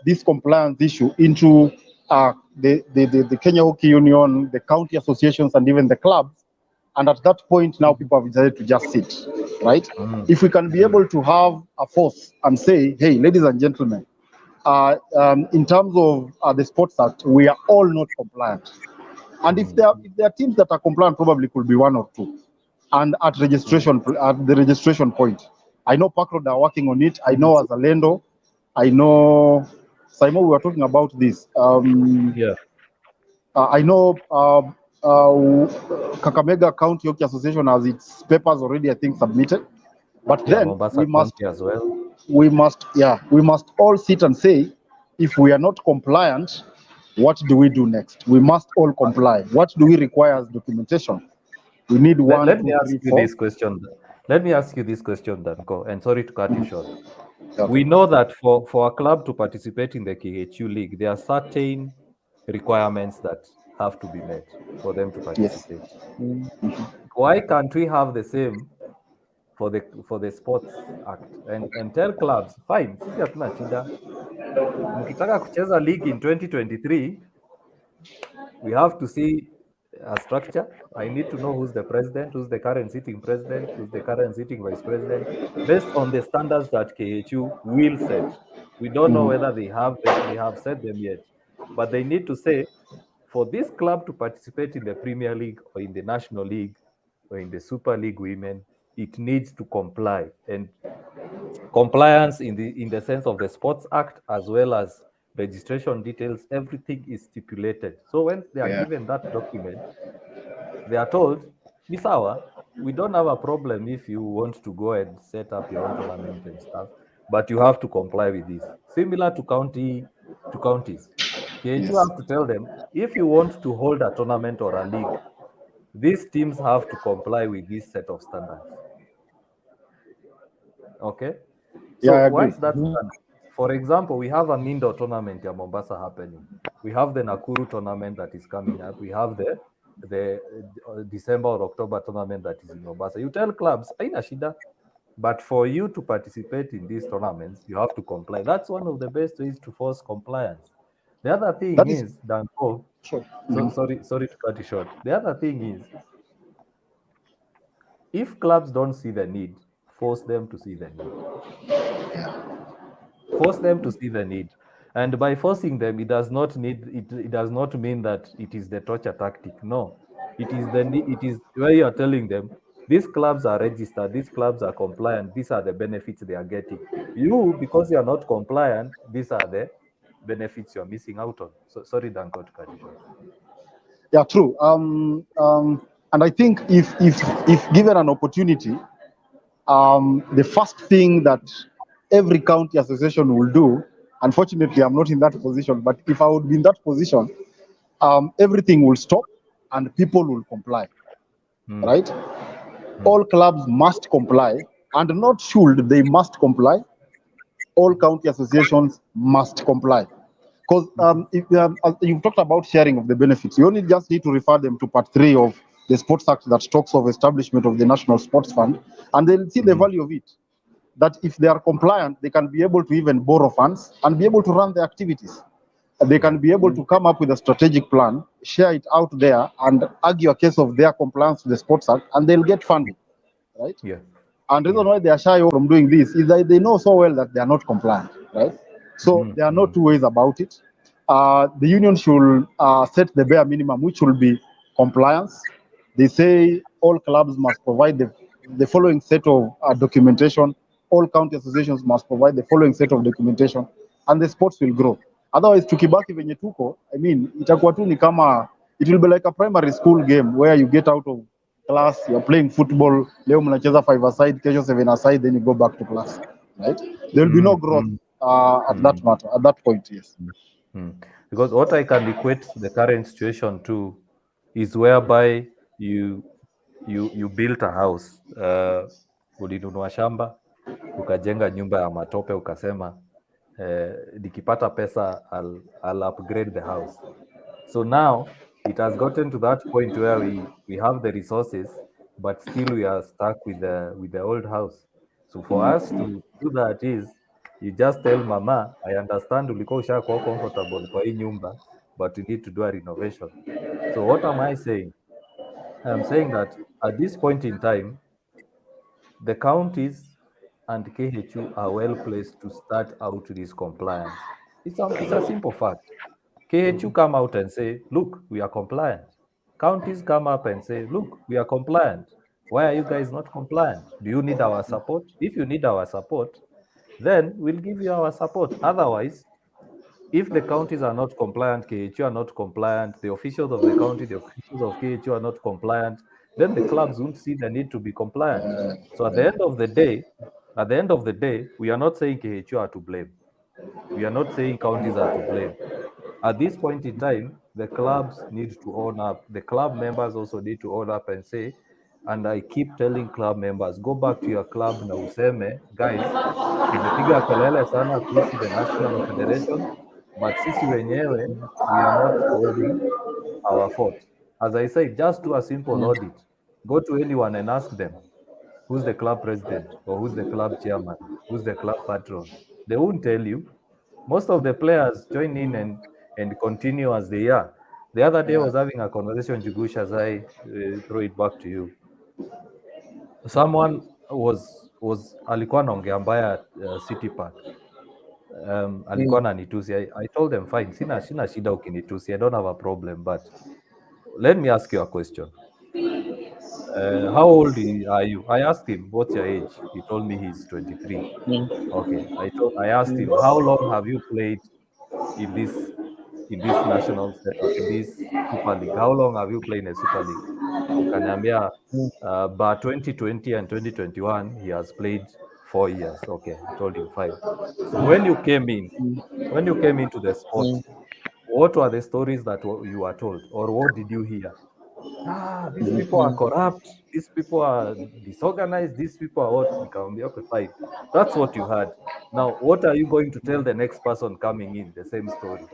this compliance issue into the Kenya Hockey Union, the county associations, and even the clubs. And at that point, now people have decided to just sit, right? If we can be able to have a force and say, hey, ladies and gentlemen, in terms of the Sports Act, we are all not compliant. And if there are teams that are compliant, probably could be one or two. And at the registration point, I know Park Road are working on it. I know as a Lendo, I know Simon, we were talking about this. I know Kakamega County Hockey Association has its papers already, I think, submitted. But then we must as well. We must all sit and say, if we are not compliant, what do we do next? We must all comply. What do we require as documentation? We need one. Let me ask you this question. let me ask you this question, Danko, and sorry to cut you short. Okay. We know that for a club to participate in the KHU League, there are certain requirements that have to be met for them to Yes. participate. Why can't we have the same for the Sports Act and tell clubs, fine, sisi hatuna shida. Mkitaka kucheza league in 2023, we have to see a structure. I need to know who's the president, who's the current sitting president, who's the current sitting vice president, based on the standards that KHU will set. We don't know whether they have set them yet, but they need to say, for this club to participate in the Premier League or in the National League or in the Super League Women, it needs to comply. And compliance in the sense of the Sports Act, as well as registration details, everything is stipulated. So when they are given that document, they are told, Misawa, we don't have a problem if you want to go and set up your own tournament and stuff, but you have to comply with this. Similar to counties. KHU have to tell them, if you want to hold a tournament or a league, these teams have to comply with this set of standards. Okay? So Yeah, I agree. once that's done, for example, we have an indoor tournament in Mombasa happening. We have the Nakuru tournament that is coming up. We have the December or October tournament that is in Mombasa. You tell clubs, aina shida, but for you to participate in these tournaments, you have to comply. That's one of the best ways to force compliance. The other thing is, Danko, sorry to cut you short. The other thing is, if clubs don't see the need, force them to see the need. Force them to see the need. And by forcing them, it does not mean that it is the torture tactic. No. It is where you are telling them, these clubs are registered, these clubs are compliant, these are the benefits they are getting. You, because you are not compliant, these are the benefits you're missing out on. So sorry, Danko, to cut you short. Yeah, true. And I think if given an opportunity, the first thing that every county association will do, unfortunately, I'm not in that position, but if I would be in that position, everything will stop and people will comply, right? All clubs must comply, and not should, they must comply. All county associations must comply. Because you've talked about sharing of the benefits, you only just need to refer them to Part 3 of the Sports Act that talks of establishment of the National Sports Fund, and they'll see the value of it. That if they are compliant, they can be able to even borrow funds and be able to run the activities. They can be able to come up with a strategic plan, share it out there, and argue a case of their compliance with the Sports Act, and they'll get funding, right? Yeah. And the reason why they are shy from doing this is that they know so well that they are not compliant, right? So there are no two ways about it. The union should set the bare minimum, which will be compliance. They say all clubs must provide the following set of documentation. All county associations must provide the following set of documentation, and the sports will grow. Otherwise, tukibaki venye tuko, I mean, itakuwa tu ni kama, it will be like a primary school game where you get out of class, you're playing football, leo mnacheza 5-a-side, kesho 7-a-side, then you go back to class, right? There will be no growth at that point, yes. Because what I can equate the current situation to is whereby you built a house, ulinunua shamba, ukajenga nyumba ya matope, ukasema nikipata pesa I'll upgrade the house. So now it has gotten to that point where we have the resources, but still we are stuck with the old house. So for us to do that is, you just tell mama, I understand ulikuwa ushakuwa comfortable kwa hii nyumba, but we need to do a renovation. So what am I saying? I'm saying that at this point in time, the counties and KHU are well placed to start out this compliance. It's a simple fact. KHU come out and say, look, we are compliant. Counties come up and say, look, we are compliant. Why are you guys not compliant? Do you need our support? If you need our support, then we'll give you our support. Otherwise, if the counties are not compliant, KHU are not compliant, the officials of the county, the officials of KHU are not compliant, then the clubs won't see the need to be compliant. So at the end of the day, we are not saying KHU are to blame. We are not saying counties are to blame. At this point in time, the clubs need to own up. The club members also need to own up and say, and I keep telling club members, go back to your club na useme, guys, tumepiga kelele sana kuhusu the national federation, but sisi wenyewe, we are not holding our fort. As I said, just do a simple audit. Go to anyone and ask them, who's the club president, or who's the club chairman, who's the club patron. They won't tell you. Most of the players join in and continue as they are. The other day I was having a conversation, Jugush, as I throw it back to you. Someone was alikuwa anaongea mbaya City Park. Alikuwa ananitusi. I told them, fine, sina shida ukinitusi. I don't have a problem, but let me ask you a question. How old are you? I asked him, what's your age? He told me he's 23. Okay. I asked him, how long have you played in this national setup, in this Super League? How long have you played in a Super League? Akaniambia, but 2020 and 2021, he has played 4 years. Okay, I told him fine. So when you came into the sport, what were the stories that you were told, or what did you hear? These people are corrupt, these people are disorganized, these people are what? Nikamwambia, okay, fine. That's what you heard. Now, what are you going to tell the next person coming in? The same story.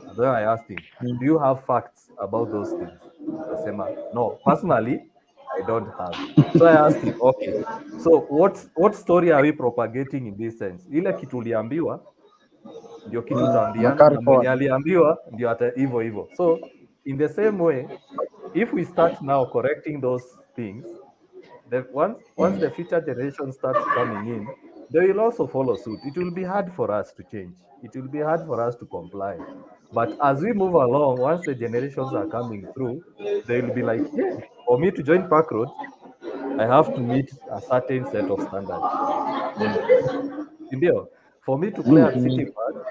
And then I asked him, do you have facts about those things? Akasema, no, personally, I don't have. So I asked him, okay, so what story are we propagating in this sense? Ile kitu uliambiwa ndio kitu utaambiana, na mwenye aliambiwa ndio hata hivyo hivyo. So in the same way, if we start now correcting those things, once the future generation starts coming in, they will also follow suit. It will be hard for us to change. It will be hard for us to comply. But as we move along, once the generations are coming through, they will be like, yeah, for me to join Park Road, I have to meet a certain set of standards. For me to play at City Park,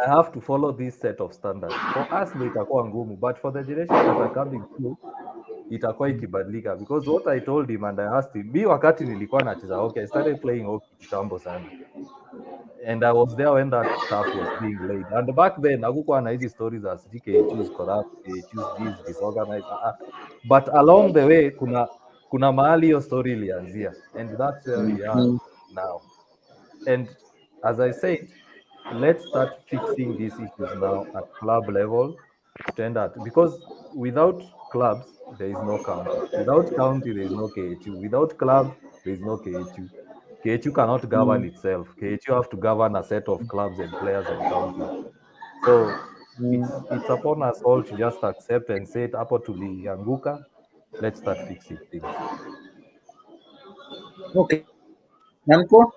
I have to follow this set of standards. For us, ndio itakuwa ngumu, but for the generations that are coming through, itakuwa ikibadilika. Because what I told him and I asked him, mi wakati nilikuwa nacheza hockey, I started playing hockey kitambo sana. And I was there when that stuff was being laid. And back then, hakukuwa na hizi stories as KHU is corrupt, KHU is disorganized. But along the way, kuna mahali hiyo story ilianzia. And that's where we are now. And as I said, let's start fixing these issues now at club level, standard. Because without clubs, there is no county. Without county, there is no KHU. Without club, there is no KHU. KHU cannot govern itself. KHU have to govern a set of clubs and players and counties. So it's upon us all to just accept and say, hapo tulianguka, let's start fixing things. Okay. Nanko?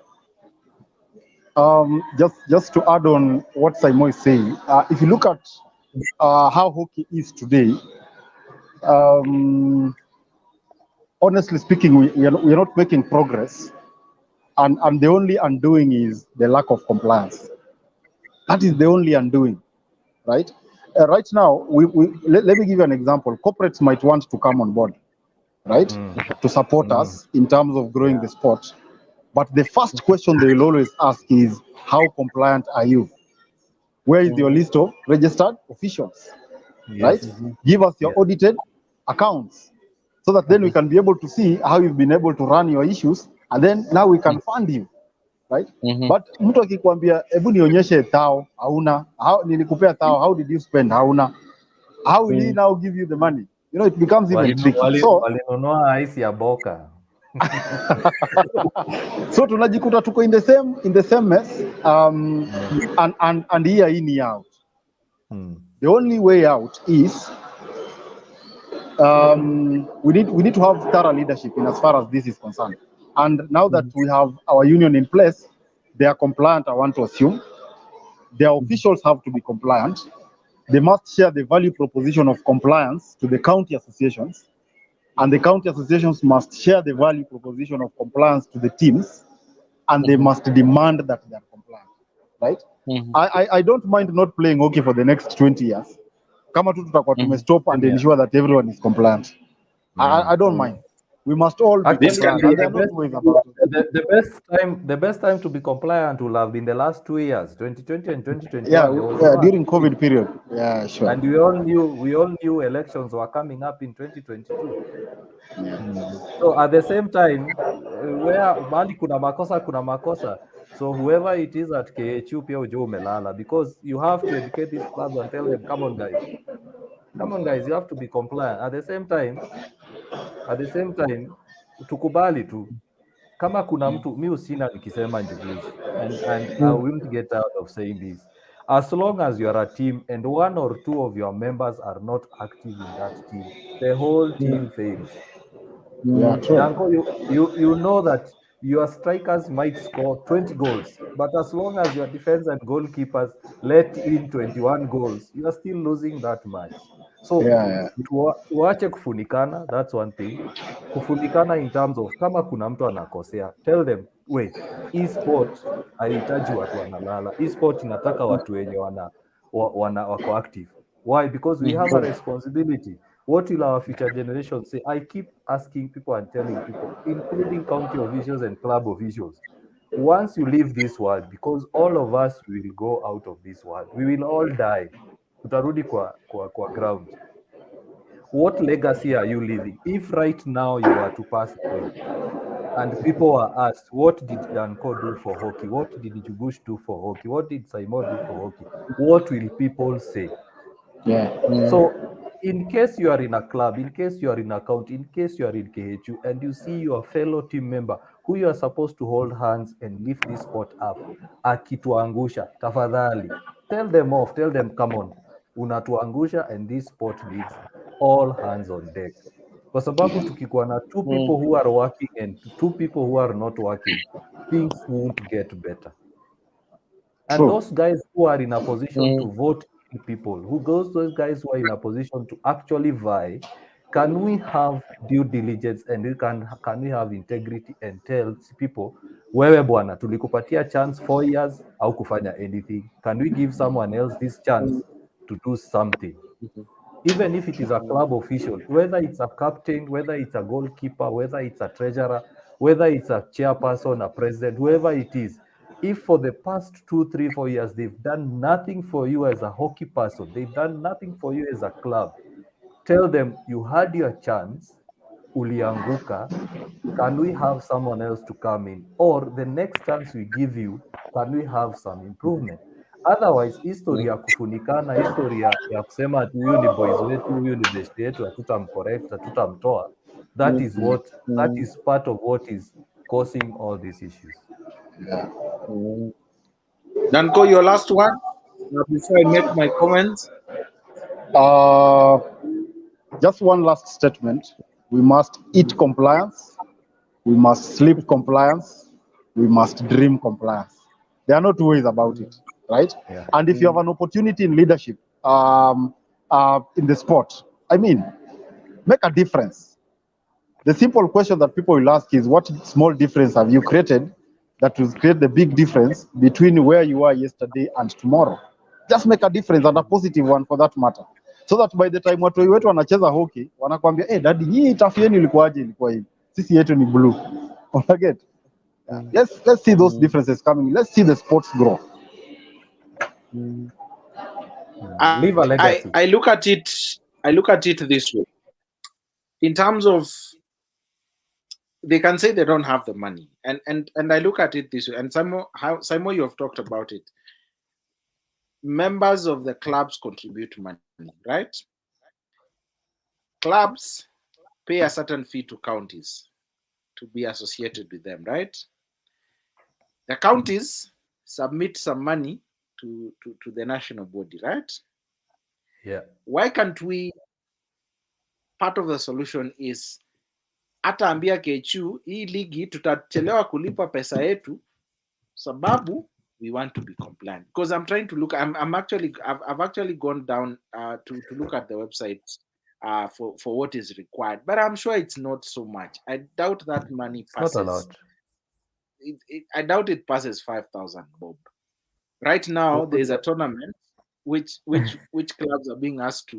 Just to add on what Saimo is saying, if you look at how hockey is today, honestly speaking, we are not making progress, and the only undoing is the lack of compliance. That is the only undoing, right? Right now, let me give you an example. Corporates might want to come on board, right, to support us in terms of growing the sport. But the first question they will always ask is, how compliant are you? Where is your list of registered officials? Right? Give us your audited accounts so that then we can be able to see how you've been able to run your issues, and then now we can fund you. Right? But mtu akikwambia hebu nionyeshe thao, hauna, nilikupea thao, how did you spend, hauna, how will he now give you the money? You know, it becomes even tricky. So walinunua ice ya boka. So tunajikuta tuko in the same mess, and year in, year out. The only way out is we need to have thorough leadership in as far as this is concerned. And now that we have our union in place, they are compliant, I want to assume. Their officials have to be compliant. They must share the value proposition of compliance to the county associations, and the county associations must share the value proposition of compliance to the teams, and they must demand that they are compliant, right? I don't mind not playing hockey for the next 20 years. Kama tu tutakuwa stop and ensure that everyone is compliant. I don't mind. We must all be Actually, compliant, and there are no two ways about it. the best time to be compliant will have been the last 2 years, 2020 and 2021. Yeah, There was during COVID period. Yeah, sure. And we all knew elections were coming up in 2022. So at the same time, where mali kuna makosa. So whoever it is at KHU pia ujue umelala, because you have to educate these clubs and tell them, come on guys, you have to be compliant. At the same time, tukubali tu. Kama kuna mtu, mi usina nikisema Njugush, and I won't get out of saying this. As long as you are a team and one or two of your members are not active in that team, the whole team fails. Yeah, true. Danko, you know that your strikers might score 20 goals, but as long as your defense and goalkeepers let in 21 goals, you are still losing that match. So tuache kufunikana, that's one thing. Kufunikana in terms of kama kuna mtu anakosea, tell them, wait, e-sport haihitaji watu wanalala. E-sport inataka watu wenye wako active. Why? Because we have a responsibility. What will our future generations say? I keep asking people and telling people, including county officials and club officials, once you leave this world, because all of us will go out of this world, we will all die. Tutarudi kwa ground. What legacy are you leaving? If right now you were to pass away and people are asked, what did Danko do for hockey? What did Jugush do for hockey? What did Saimo do for hockey? What will people say? Yeah. So in case you are in a club, in case you are in a county, in case you are in KHU and you see your fellow team member who you are supposed to hold hands and lift this sport up, akituangusha, tafadhali, tell them off, tell them, come on, unatuangusha and this sport needs all hands on deck. Kwa sababu tukikuwa na two people who are working and two people who are not working, things won't get better. And those guys who are in a position to vote people, those guys who are in a position to actually vie, can we have due diligence and can we have integrity and tell people, wewe bwana, tulikupatia chance 4 years au kufanya anything. Can we give someone else this chance to do something? Even if it is a club official, whether it's a captain, whether it's a goalkeeper, whether it's a treasurer, whether it's a chairperson, a president, whoever it is, if for the past 2, 3, 4 years, they've done nothing for you as a hockey person, they've done nothing for you as a club, tell them you had your chance, ulianguka, can we have someone else to come in? Or the next chance we give you, can we have some improvement? Otherwise, history ya kufunikana, history ya kusema huyu ni boys wetu, huyu ni best yetu, hatutamcorrect, hatutamtoa, that is part of what is causing all these issues. Yeah. Danko, your last one before I make my comments. Just one last statement. We must eat compliance. We must sleep compliance. We must dream compliance. There are no two ways about it, right? Yeah. And if you have an opportunity in leadership, in the sport, I mean, make a difference. The simple question that people will ask is, what small difference have you created that will create the big difference between where you are yesterday and tomorrow? Just make a difference, and a positive one for that matter. So that by the time watoi wetu wanacheza hockey, wanakwambia, hey, daddy, hii tafu yenu ilikuwaje? Ilikuwa hivi. Sisi yetu ni blue. Forget. Let's see those differences coming. Let's see the sports grow. Leave a legacy. I look at it this way. In terms of, they can say they don't have the money, and I look at it this way. And Simon, you have talked about it. Members of the clubs contribute money, right? Clubs pay a certain fee to counties to be associated with them, right? The counties submit some money to the national body, right? Yeah. Why can't we, part of the solution is, hata ambia KHU, hii ligi tutachelewa kulipa pesa yetu sababu we want to be compliant. Because I'm trying to look, I've actually gone down to look at the website for what is required, but I'm sure it's not so much. I doubt that money passes. Not a lot. I doubt it passes 5,000 bob. Right now, there is a tournament which clubs are being asked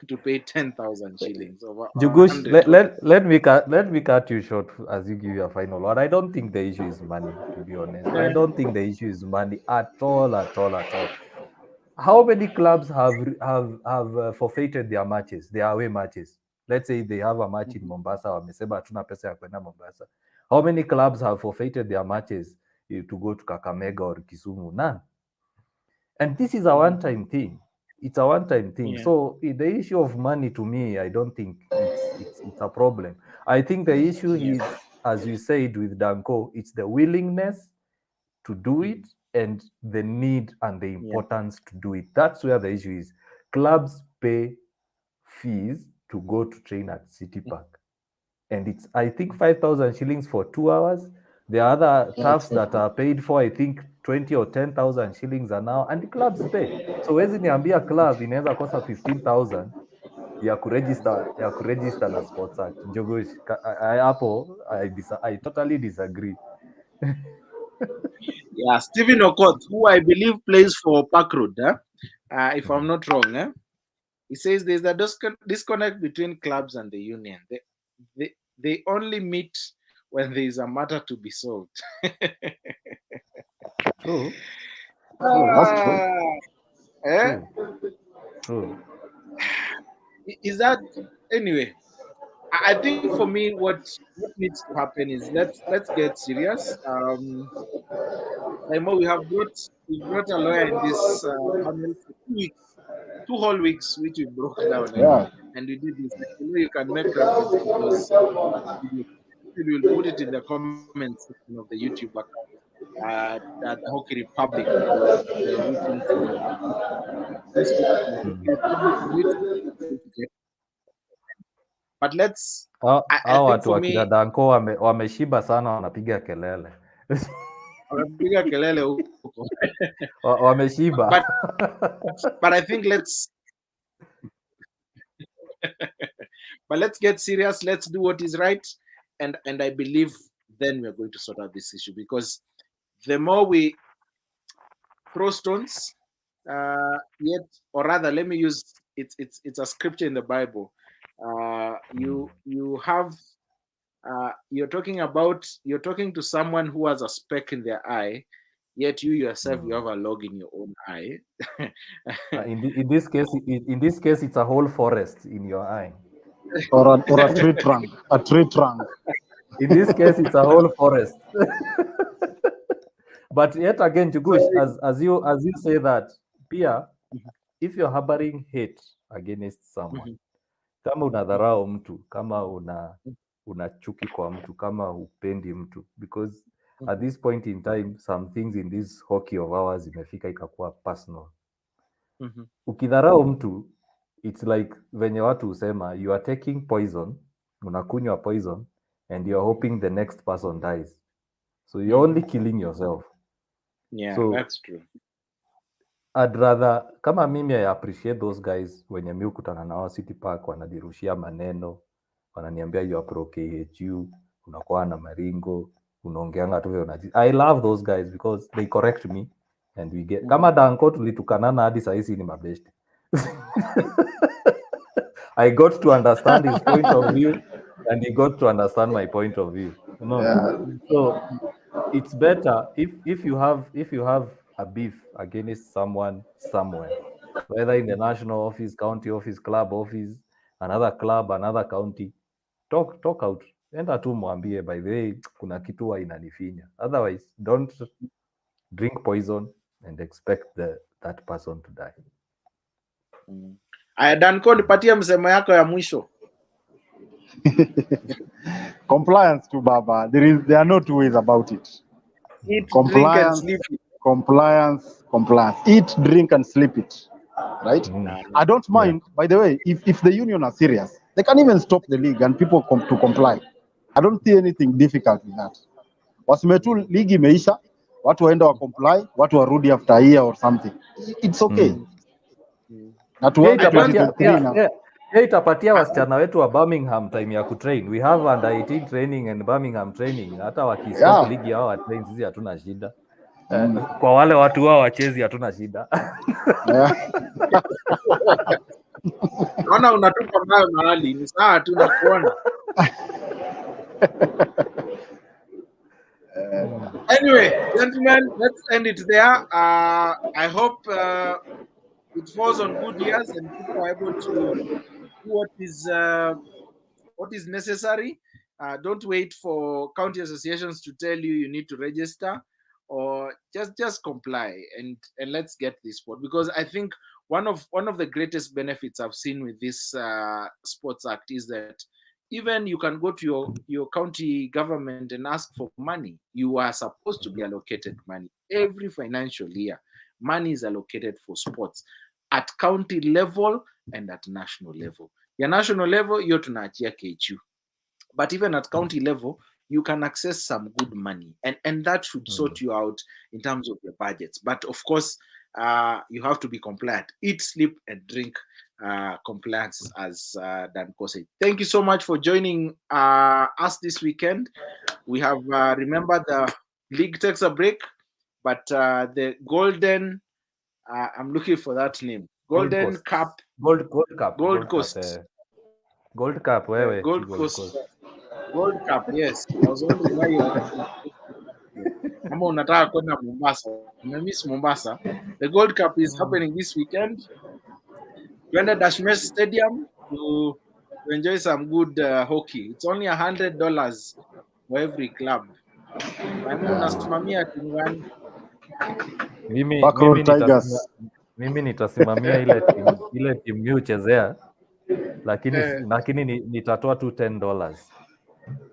to pay 10,000 shillings over Jugush, 100. let me cut you short as you give your final word. I don't think the issue is money, to be honest. I don't think the issue is money at all. How many clubs have forfeited their matches, their away matches? Let's say they have a match in Mombasa, wamesema hatuna pesa ya kwenda Mombasa. How many clubs have forfeited their matches to go to Kakamega or Kisumu? None. And this is a one-time thing. It's a one-time thing. Yeah. So the issue of money, to me, I don't think it's a problem. I think the issue is, as you said with Danko, it's the willingness to do it and the need and the importance to do it. That's where the issue is. Clubs pay fees to go to train at City Park. And it's, I think, 5,000 shillings for 2 hours. There are other turfs that are paid for, I think, 20 or 10,000 shillings an hour, and the clubs pay. So wezi niambia club inaweza kosa 15,000 ya kuregister na Sports Act. Njogosh, hapo I totally disagree. Yeah, Stephen Okoth, who I believe plays for Park Road, if I'm not wrong, he says there's a disconnect between clubs and the union. They only meet when there is a matter to be solved. True. That's true. True. Is that anyway? I think for me, what needs to happen is let's get serious. Like we brought a lawyer in this panel for 2 weeks, 2 whole weeks, which we broke down. And we did this. You can make reference to those videos. We will put it in the comment section of the YouTube account at Hockey Republic. We're looking for this Hockey Republic. But let's. Hao watu wakina Danko wameshiba sana, wanapiga kelele. Wanapiga kelele huko. Wameshiba. But I think let's get serious. Let's do what is right, and I believe then we're going to sort out this issue, because the more we throw stones, or rather, let me use it's a scripture in the Bible. You have you're talking to someone who has a speck in their eye, yet you yourself you have a log in your own eye. In this case, it's a whole forest in your eye, or a tree trunk. A tree trunk. In this case, it's a whole forest. But yet again, Jugush, as you say that, Pia, if you're harboring hate against someone, kama unadharau mtu, kama una chuki kwa mtu, kama upendi mtu, because at this point in time, some things in this hockey of ours imefika ikakuwa personal. Ukidharau mtu, it's like venye watu usema, you are taking poison, unakunywa poison, and you're hoping the next person dies. So you're only killing yourself. Yeah, so, that's true. I'd rather, kama mimi, I appreciate those guys wenye mi ukutana nao City Park, wanadirushia maneno, wananiambia you are pro KHU, unakuwa na maringo, unaongeanga tu vile. I love those guys because they correct me and we get. Kama Danko tulitukanana hadi saa hizi ni mabeshte. I got to understand his point of view and he got to understand my point of view. So it's better if you have a beef against someone somewhere, whether in the national office, county office, club office, another club, another county, talk out. Enda tu mwambie, by the way, kuna kitu inanifinya. Otherwise, don't drink poison and expect that person to die. Aya, Danko, nipatie msemo yako ya mwisho. Compliance to Baba. There are no two ways about it. Eat, compliance, drink, and sleep it. Compliance. Eat, drink, and sleep it. Right? I don't mind. By the way, if the union are serious, they can even stop the league and people come to comply. I don't see anything difficult with that. Wasimetu league imeisha, watu waenda wa comply, watu warudi after a year or something. It's okay. Itapatia wasichana wetu wa Birmingham time ya kutrain. We have under 18 training and Birmingham training. Hata wakistop league hao wa train, sisi hatuna shida. Kwa wale watu wao wachezi hatuna shida. Naona unatupa nayo mahali ni sawa tu nakuona. Anyway, gentlemen, let's end it there. I hope it falls on good ears and people are able to do what is necessary. Don't wait for county associations to tell you need to register, or just comply and let's get this sport, because I think one of the greatest benefits I've seen with this Sports Act is that even you can go to your county government and ask for money. You are supposed to be allocated money every financial year. Money is allocated for sports at county level and at national level. Your national level, you're tunaachia KHU. But even at county level, you can access some good money, and that should sort you out in terms of your budgets. But of course, you have to be compliant. Eat, sleep, and drink compliance, as Danko said. Thank you so much for joining us this weekend. We have remembered the league takes a break, but the golden, I'm looking for that name, Golden Cup. Gold Cup. Gold Coast. Gold Cup, wewe. Gold Coast. Gold Cup, yes. I was wondering why you Kama unataka kwenda Mombasa. Miss Mombasa. The Gold Cup is happening this weekend. Twende Dashmesh Stadium to enjoy some good hockey. It's only $100 for every club. Unasimamia timu gani? Mimi nitasimamia ile timu mimi huchezea, lakini nitatoa tu $10.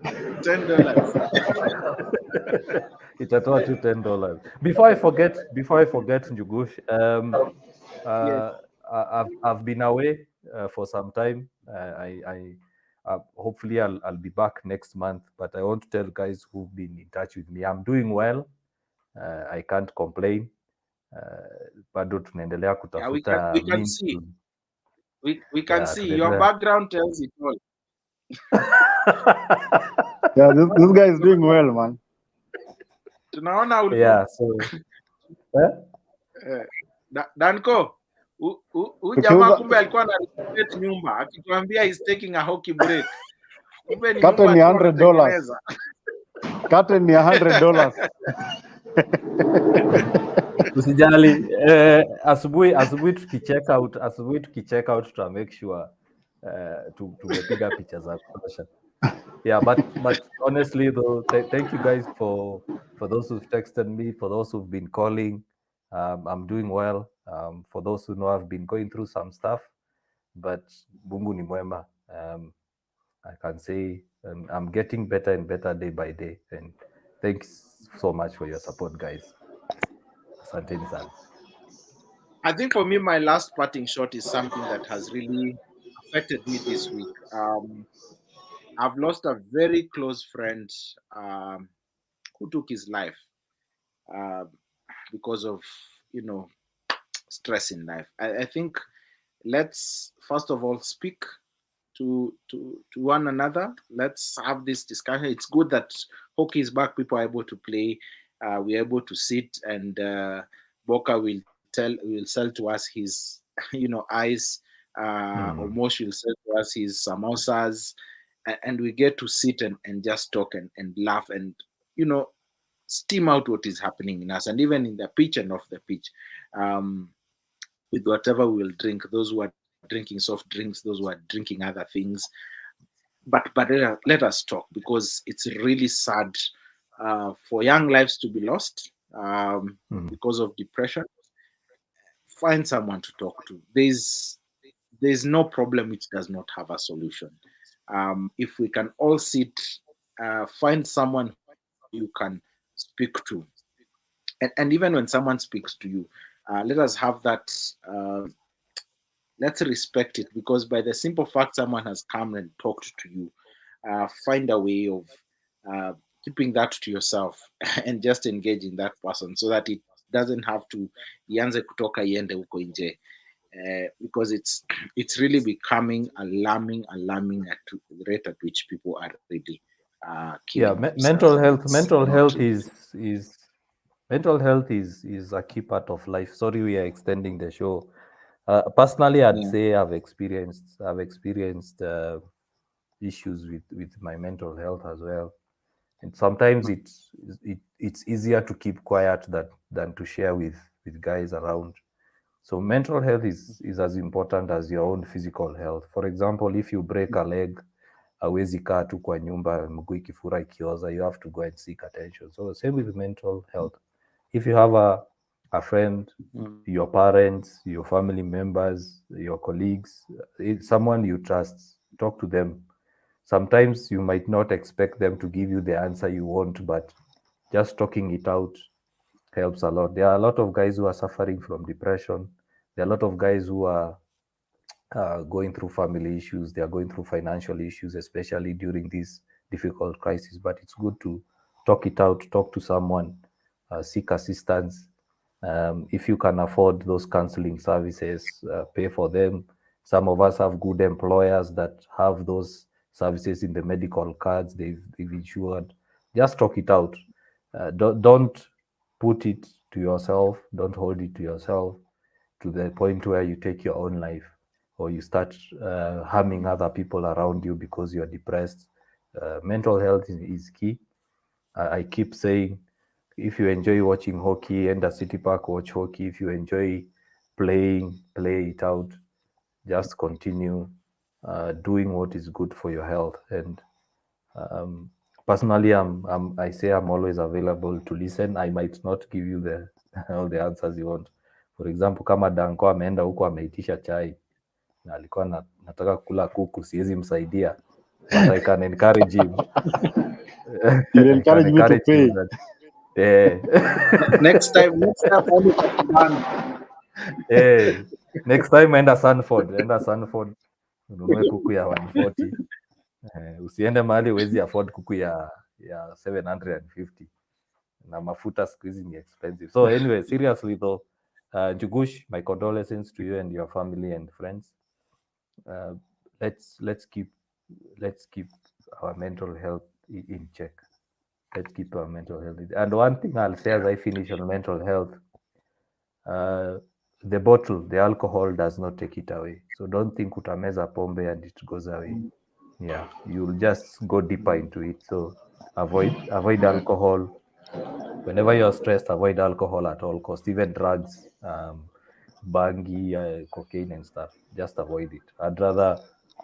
$10. Itatoa tu $10. Before I forget, Njugush, Yes. I've been away for some time. Hopefully I'll be back next month, but I want to tell guys who've been in touch with me, I'm doing well. I can't complain. Bado tunaendelea kutafuta we can see. We can see. Your background tells it all. Yeah, this guy is doing well, man. Tunaona yeah, so Danko, jamaa kumbe alikuwa na renovate nyumba akituambia he's taking a hockey break. Kumbe ni Curtain ni $100. Curtain ni $100. Usijali, asubuhi tukicheck out to make sure tumepiga picha za kutosha. Yeah, but honestly though, thank you guys for those who've texted me, for those who've been calling. I'm doing well. For those who know, I've been going through some stuff, but Mungu ni mwema. I can say I'm getting better and better day by day, and thanks so much for your support, guys. Asanteni sana. I think for me, my last parting shot is something that has really affected me this week. I've lost a very close friend who took his life because of, stress in life. I think let's first of all speak to one another. Let's have this discussion. It's good that hockey is back. People are able to play. We're able to sit, and Boca will sell to us his, ice. Or Mosh will sell to us his samosas, and we get to sit and just talk and laugh and steam out what is happening in us, and even in the pitch and off the pitch, with whatever we will drink. Those who are drinking soft drinks, those who are drinking other things, but let us talk, because it's really sad for young lives to be lost because of depression. Find someone to talk to. There's no problem which does not have a solution. If we can all sit, find someone you can speak to, and even when someone speaks to you, let us have that. Let's respect it, because by the simple fact someone has come and talked to you, find a way of keeping that to yourself and just engage in that person, so that it doesn't have to ianze kutoka iende huko nje. Because it's really becoming alarming at the rate at which people are really killing themselves. Mental health is mental health is a key part of life. Sorry, we are extending the show. Personally, I'd say I've experienced issues with my mental health as well, and sometimes it's easier to keep quiet than to share with guys around. So mental health is as important as your own physical health. For example, if you break a leg, hauwezi kaa tu kwa nyumba mguu ikifura ikioza, you have to go and seek attention. So same with mental health. If you have a friend, your parents, your family members, your colleagues, someone you trust, talk to them. Sometimes you might not expect them to give you the answer you want, but just talking it out helps a lot. There are a lot of guys who are suffering from depression. There are a lot of guys who are going through family issues. They are going through financial issues, especially during this difficult crisis. But it's good to talk it out, talk to someone, seek assistance. If you can afford those counseling services, pay for them. Some of us have good employers that have those services in the medical cards they've insured. Just talk it out. Don't put it to yourself. Don't hold it to yourself to the point where you take your own life or you start harming other people around you because you're depressed. Mental health is key. I keep saying, if you enjoy watching hockey, enter City Park, watch hockey. If you enjoy playing, play it out. Just continue doing what is good for your health. And personally, I say I'm always available to listen. I might not give you all the answers you want. For example, kama Danko ameenda huko ameitisha chai na alikuwa nataka kula kuku, siwezi msaidia, but I can encourage him. You encourage me to pay. Next time next time enda Sanford ununue kuku ya 140. Usiende mahali uwezi afford kuku ya 750 na mafuta siku hizi ni expensive. So anyway, seriously though, Jugush, my condolences to you and your family and friends. Let's keep our mental health in check. Let's keep our mental health. And one thing I'll say as I finish on mental health, the bottle, the alcohol does not take it away. So don't think utameza pombe and it goes away. Yeah, you'll just go deeper into it. So avoid alcohol. Whenever you're stressed, avoid alcohol at all costs, even drugs, bangi, cocaine and stuff. Just avoid it. I'd rather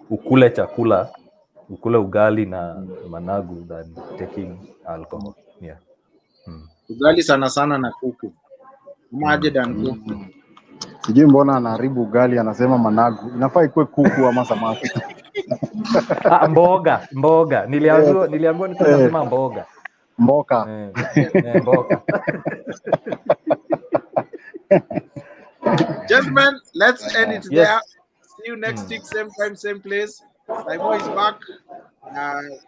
ukule ugali na managu than taking alcohol. Yeah. Ugali sana sana na kuku. Maje dan kuku. Sijui mbona anaharibu ugali, anasema managu. Inafaa ikuwe kuku ama samaki. Mboga. Niliambiwa nilikuwa nasema mboga. Mboka. Mboga. Gentlemen, let's end it there. See you next week, same time, same place. Saimo is back.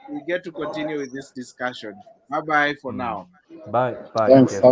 We get to continue with this discussion. Bye-bye for now. Bye. Thanks.